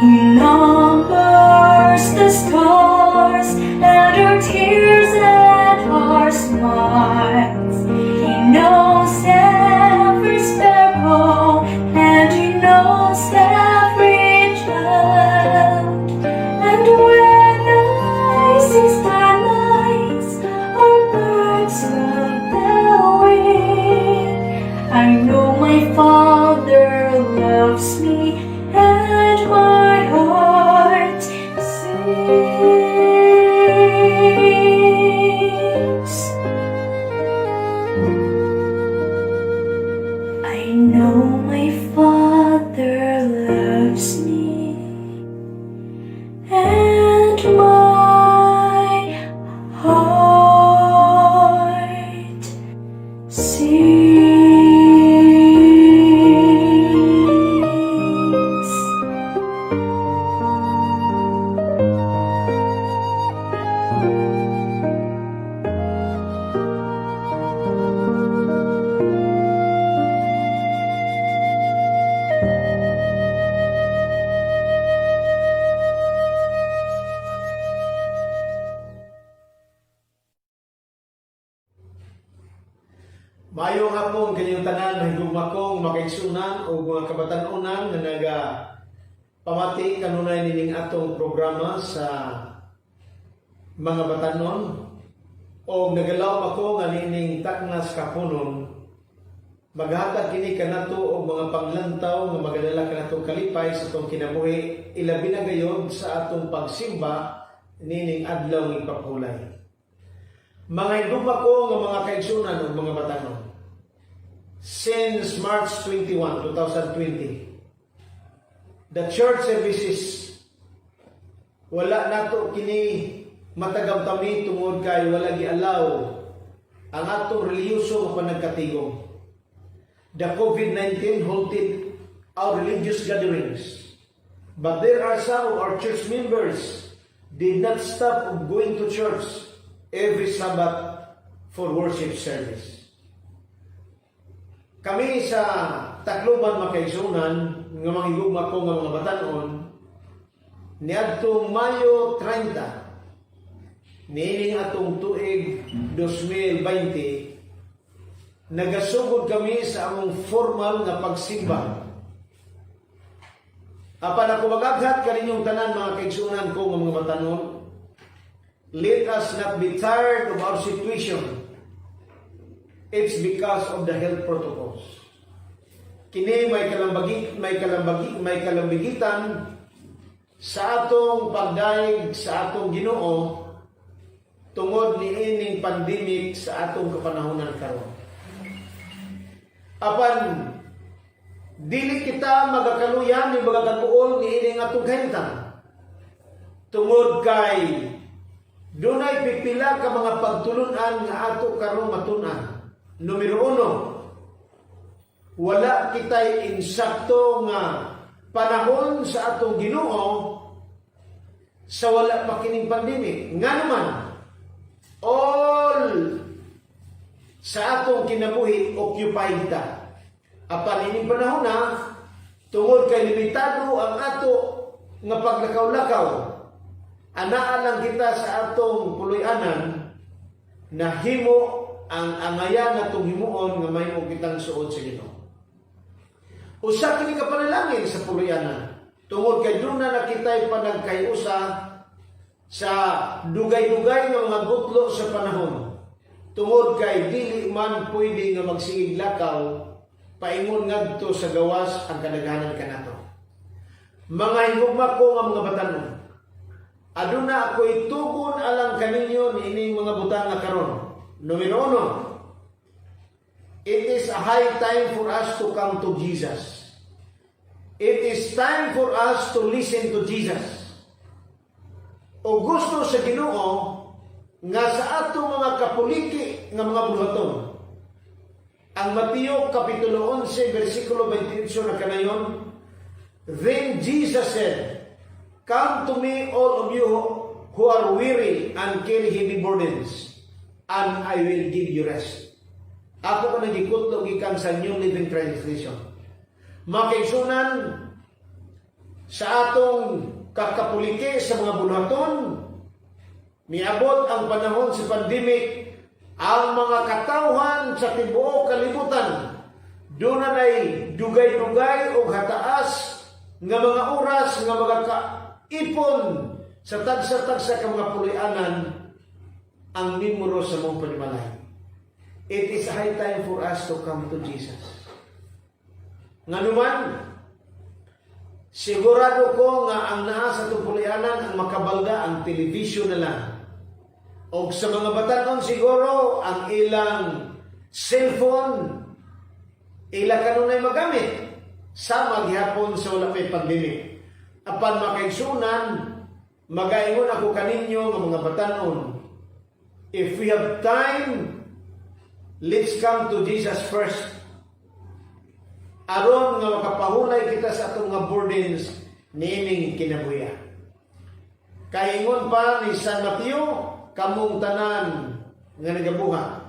He numbers the stars and our tears and our smiles. He knows every sparrow and he knows every child. And when I see starlights or birds of the wing, I know my Father loves me and my heart sings. I know my Father loves me and my heart sings. Mayong hapon kanyang tanan na higugma kong makaigsunan o mga kabatanunan na naga pamati kanunay nining atong programa sa mga batanon o nagalaw ako nga nining taknas kapunon maghatag kini kanato og mga panglantaw nga magadala kanato kalipay sa atong kinabuhi ilabi na gayud sa atong pagsimba nining adlaw ng ipapulay. Mga higugma ko nga mga kaigsunan o mga batanon. Since March 21, 2020, the church services wala nato kini matagamtami tungod kay wala gialaw ang atong relihiyoso nga panagkatigom. The COVID-19 halted our religious gatherings, but there are some of our church members did not stop of going to church every Sabbath for worship service. Kami sa Tacloban makaigsunan nga manghigugma ko nga mga batanon niadtong Mayo 30 niining atong tuig 2020 nagasugod kami sa among formal nga pagsimba. Apan ako magaghat kaninyong tanan mga kaigsunan ko nga mga batanon, let us not be tired of our situation. It's because of the health protocols. Kini may kalambagitan sa atong pagdaig sa atong Ginoo tungod niining pandemic sa atong kapanahonan karon. Apan dili kita magakaluyan ni magakaluol niining atong kahimtang tungod kay dunay pipila ka mga pagtulunan nga ato karon matun-an. Numero 1, wala kitay insakto nga panahon sa atong Ginoo sa wala pa kining pandemic. Nga naman, all sa atong kinabuhi occupied ta. Apan ining panahon na tungod kay limitado ang ato nga paglakaw-lakaw, anaa lang kita sa atong puloy-anan na himo ang angayan na itong himuon nga may kitang suod sa Ginoo. Usa kini ka panalangin sa puloy-anan. Tungod kay doon na nakita'y panagkayusa sa dugay-dugay nga mga gutlo sa panahon. Tungod kay dili man pwede nga magsigig lakaw paingon ngadto sa gawas ang kadaghanan kanato. Mga higugma ko nga mga batanon, aduna ako'y tugon alang kaninyo niining mga butang nga karon. Numero 1, it is a high time for us to come to Jesus. It is time for us to listen to Jesus. O gusto sa Ginoo nga sa ato mga kapuliki nga mga buhaton. Ang Mateo Kapitulo 11, versikulo 28 na kanayon, then Jesus said, "Come to me, all of you who are weary and carry heavy burdens, and I will give you rest." Ako ka nagikutlo gikan sa New Living Translation. Makaigsunan sa atong kakapuliki sa mga buhaton, miabot ang panahon sa pandemic, ang mga katawhan sa tibuok kalibutan doon na dugay-dugay o hataas nga mga oras nga mga kaipon sa tagsa-tagsa ka mga pulianan ang nimuro sa mong panimalay. It is high time for us to come to Jesus. Nga naman, sigurado ko nga ang naa sa itong pulianan ang makabalda ang television na lang. O sa mga batanon siguro ang ilang cellphone, ila kanunay magamit sa maghapon sa wala may pandemic. Apan makaigsunan, magaingon ako kaninyo nga mga batanon, if we have time, let's come to Jesus first. Aron nga makapahulay kita sa atong mga burdens niining kinabuya. Kaingon pa ni San Mateo, kamong tanan nga nagabuhat.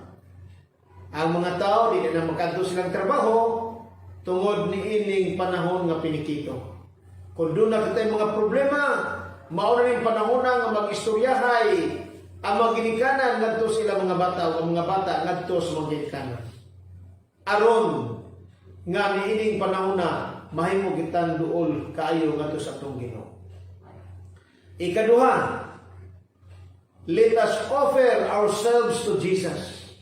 Ang mga tao di na makadto silang trabaho tungod niining panahon nga pinikito. Kung doon na kita'y mga problema, mauna ning panahon nga mag-istoryahay ang mga ginikanan ngadto sila mga bata o mga bata ngadto sa mga ginikanan. Aron nga niining panahon na mahimo kitang duol kaayo ngadto sa atong Ginoo. Ikaduha, let us offer ourselves to Jesus.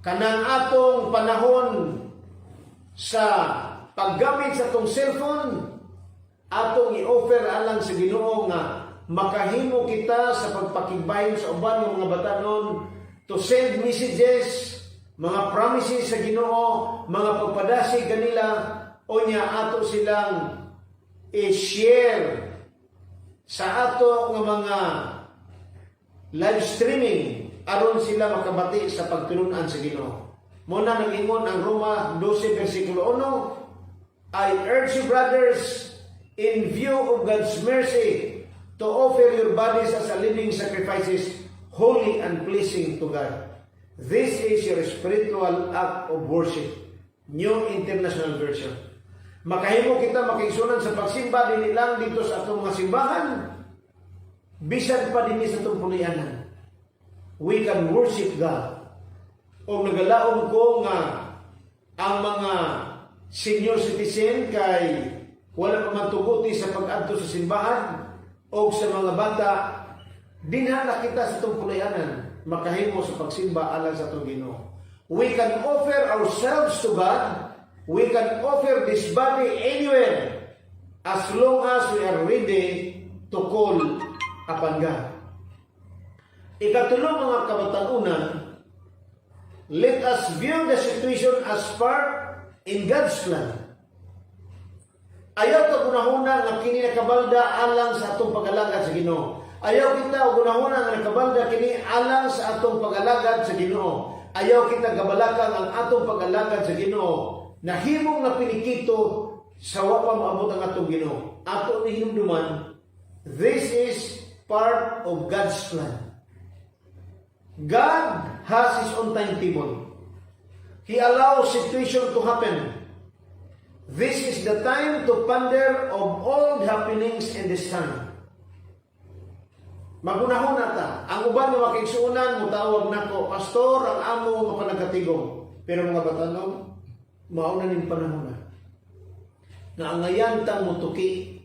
Kanang atong panahon sa paggamit sa atong cellphone, atong i-offer alang sa Ginoo nga makahimo kita sa pagpakigbayon sa uban ng mga batanon to send messages, mga promises sa Ginoo, mga pagpadasig kanila, o niya ato silang i-share sa ato nga mga live streaming aron sila makabati sa pagtulunan sa Ginoo. Muna nag-ingon ang Roma 12 versikulo 1, I urge you brothers, in view of God's mercy, to offer your bodies as a living sacrifices, holy and pleasing to God. This is your spiritual act of worship. New International Version. Makahimo kita makigsunan sa pagsimba din lang dito sa atong mga simbahan, bisan pa din sa itong pulianan. We can worship God. O nagalaon ko nga ang mga senior citizen kay wala pa man tuguti sa pag-adto sa simbahan o sa mga bata, dinhala kita sa itong pulianan, makahimo sa pagsimba alang sa itong Ginoo. We can offer ourselves to God. We can offer this body anywhere as long as we are ready to call upon God. Ikatulo mga kabatanunan, let us view the situation as part in God's plan. Ayaw ta gunahuna nga kini nakabalda alang sa atong pag-alagad sa Ginoo. Ayaw kita gunahuna nga nakabalda kini alang sa atong pag-alagad sa Ginoo. Ayaw kita gabalakang ang atong pag-alagad sa Ginoo na himong na pinikito sa wa pa maabot ang atong Ginoo. Ato ni hinumduman, this is part of God's plan. God has His own timetable. He allows situation to happen. This is the time to ponder of all the happenings in this time. Magunahon na ta. Ang uban nga makigsuunan, mutawag nako, pastor, ang amo nga panagkatigong. Pero mga batanon, mauna ning panahon na. Nga ang ngayantang mutuki,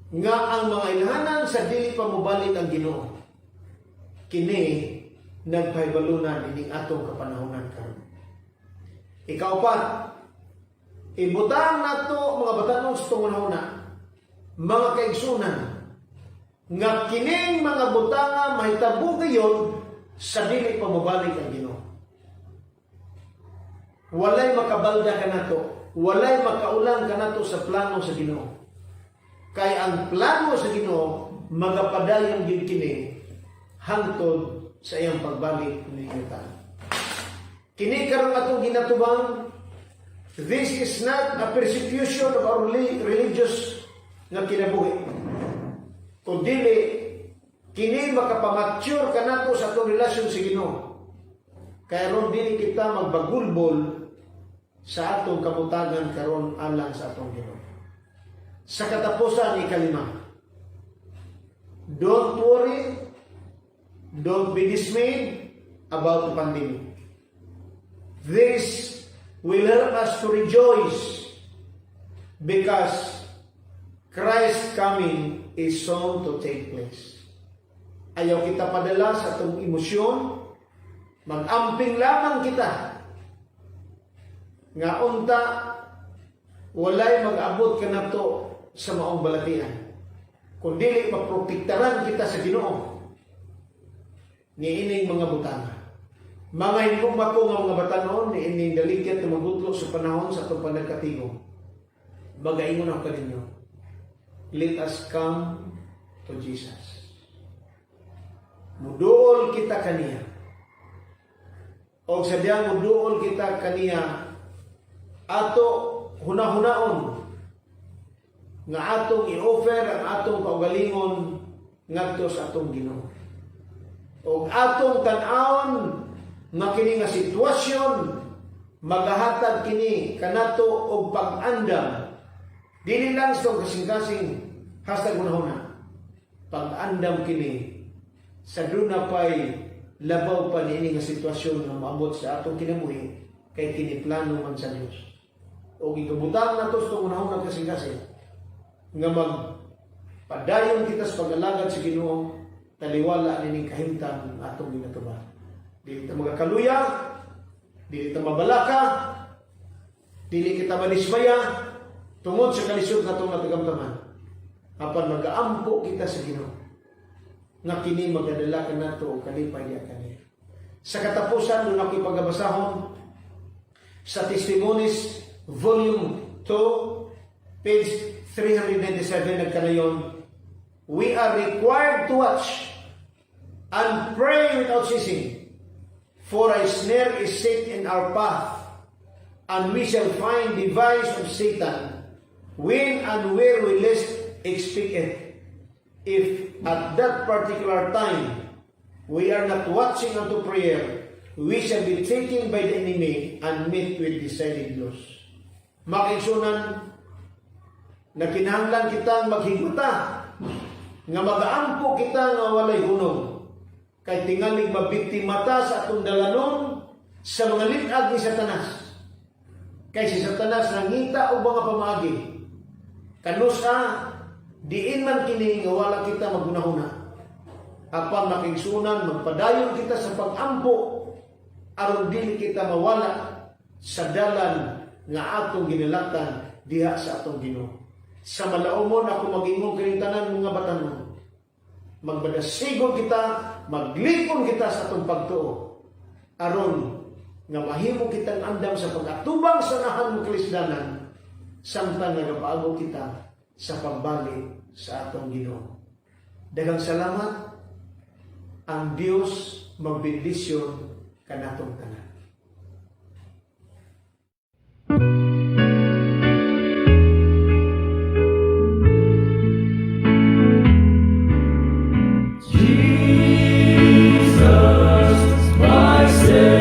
nga ang mga ilhanan sa dili pa mobalik ang Ginoo. Kini, nagpahibalo na ining atong kapanahonan karon. Ikaw pa, Ibutang nato mga batanon sa tungon-una, mga kaigsunan, nga kining mga butanga mahitabo gayon sa dili pamabalik ang Ginoo. Walay makabalda ka nato, walay makaulang ka nato sa plano sa Ginoo. Kay ang plano sa Ginoo magapadayon gyud kini hangtod sa iyang pagbalik ni Yuta. Kini karon atong ginatubang, this is not a persecution of our religious nga kinabuhi. Kung dili, kini makapamature ka nato sa atong relasyon sa Ginoo. Kaya ron dili kita magbagulbol sa atong kabutagan karon alang sa atong Ginoo. Sa katapusan, ikalima, don't worry, don't be dismayed about the pandemic. This will help us to rejoice because Christ's coming is soon to take place. Ayaw kita padala sa atong emosyon, mag-amping lamang kita nga unta walay mag-abot ka na to sa maong balatian. Kung dili maprotektaran kita sa Ginoo ni ining mga butanga. Mga hinugma ko nga mga batanon ni ining daligyan na magutlo sa panahon sa itong panagkatigo. Magaingon ako kaninyo. Let us come to Jesus. Muduol kita kaniya. O sadyang muduol kita kaniya ato hunahunaon nga atong i-offer ang atong kaugalingon ngadto sa atong Ginoo. O atong tan-awon nga kini nga sitwasyon magahatag kini kanato og pag-andam. Dili lang sa kasing-kasing hashtag hunahuna. Pag-andam kini sa duna pay labaw pa niini nga sitwasyon nga maabot sa atong kinabuhi kay kini plano man sa Dios. O gikabutang nato sa hunahuna kasing-kasing nga magpadayon kita sa pag-alagad sa Ginoo taliwala nining kahimtang atong ginatuban. Dili ta magakaluya, dili ta mabalaka, dili kita madismaya tungod sa kalisod natong natagamtaman. Apan magaampo kita sa Ginoo nga kini magadala ka nato og kalipay niya kaniya. Sa katapusan doon ako ipagabasahon sa Testimonies Volume 2 page 397 nagkanayon, we are required to watch and pray without ceasing, for a snare is set in our path, and we shall find device of Satan when and where we least expect it. If at that particular time we are not watching unto prayer, we shall be taken by the enemy and meet with decided loss. Makinsunan na kinahanglan kitang maghiguta nga mag-aampo kita nga walay hunong kay tingalig mabiktima ta sa atong dalanon sa mga litag ni Satanas. Kay si Satanas nangita og mga pamaagi kanusa diin man kini nga wala kita magunahuna. Apan makigsunan magpadayon kita sa pag-ampo aron dili kita mawala sa dalan nga atong ginilatan diha sa atong Ginoo. Sa malaumon ako mag-ingong kinintanan mga batanon. Magbadasigon kita, maglipon kita sa atong pagtuo. Aron nga mahimo kitang andam sa pag-atubang sa nahan ng Kristiyanan samtang nagapaago kita sa pagbalik sa atong Ginoo. Daghang salamat. Ang Dios magbendisyon kanatong tanan. Savior.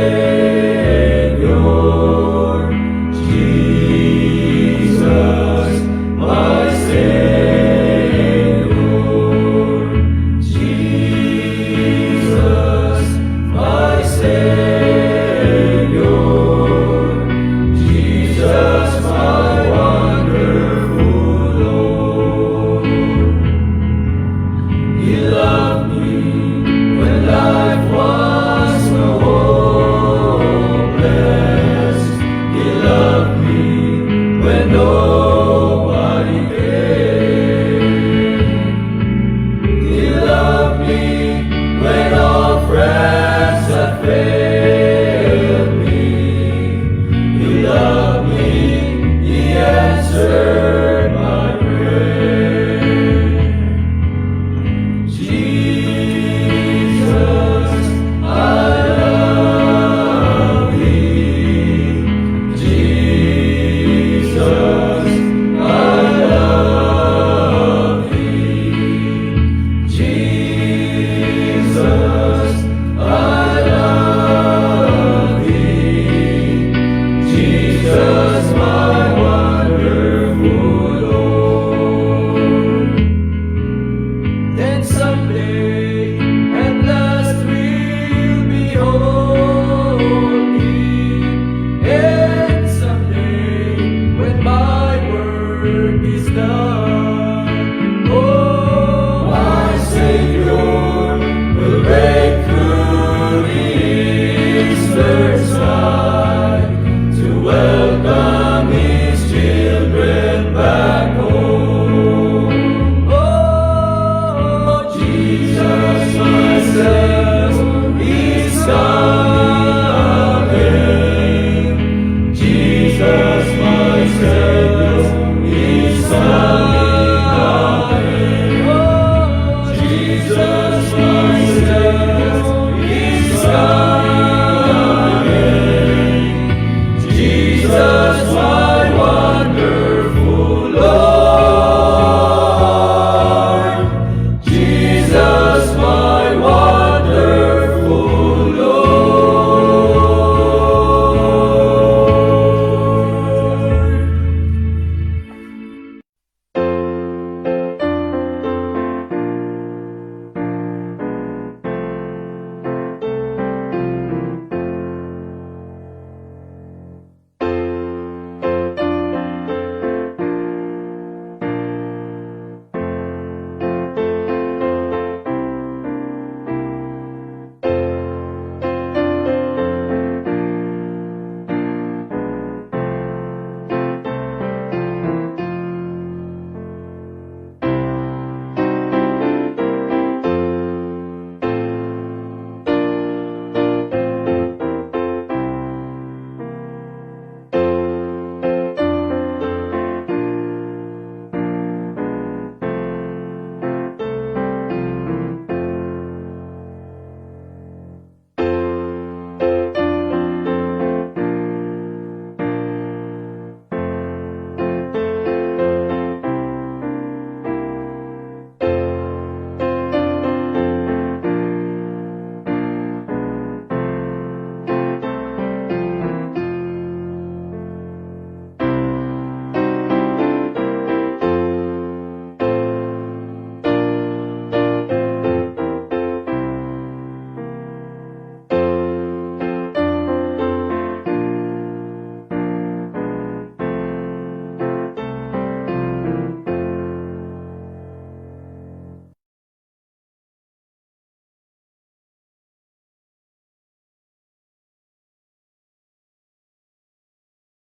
is the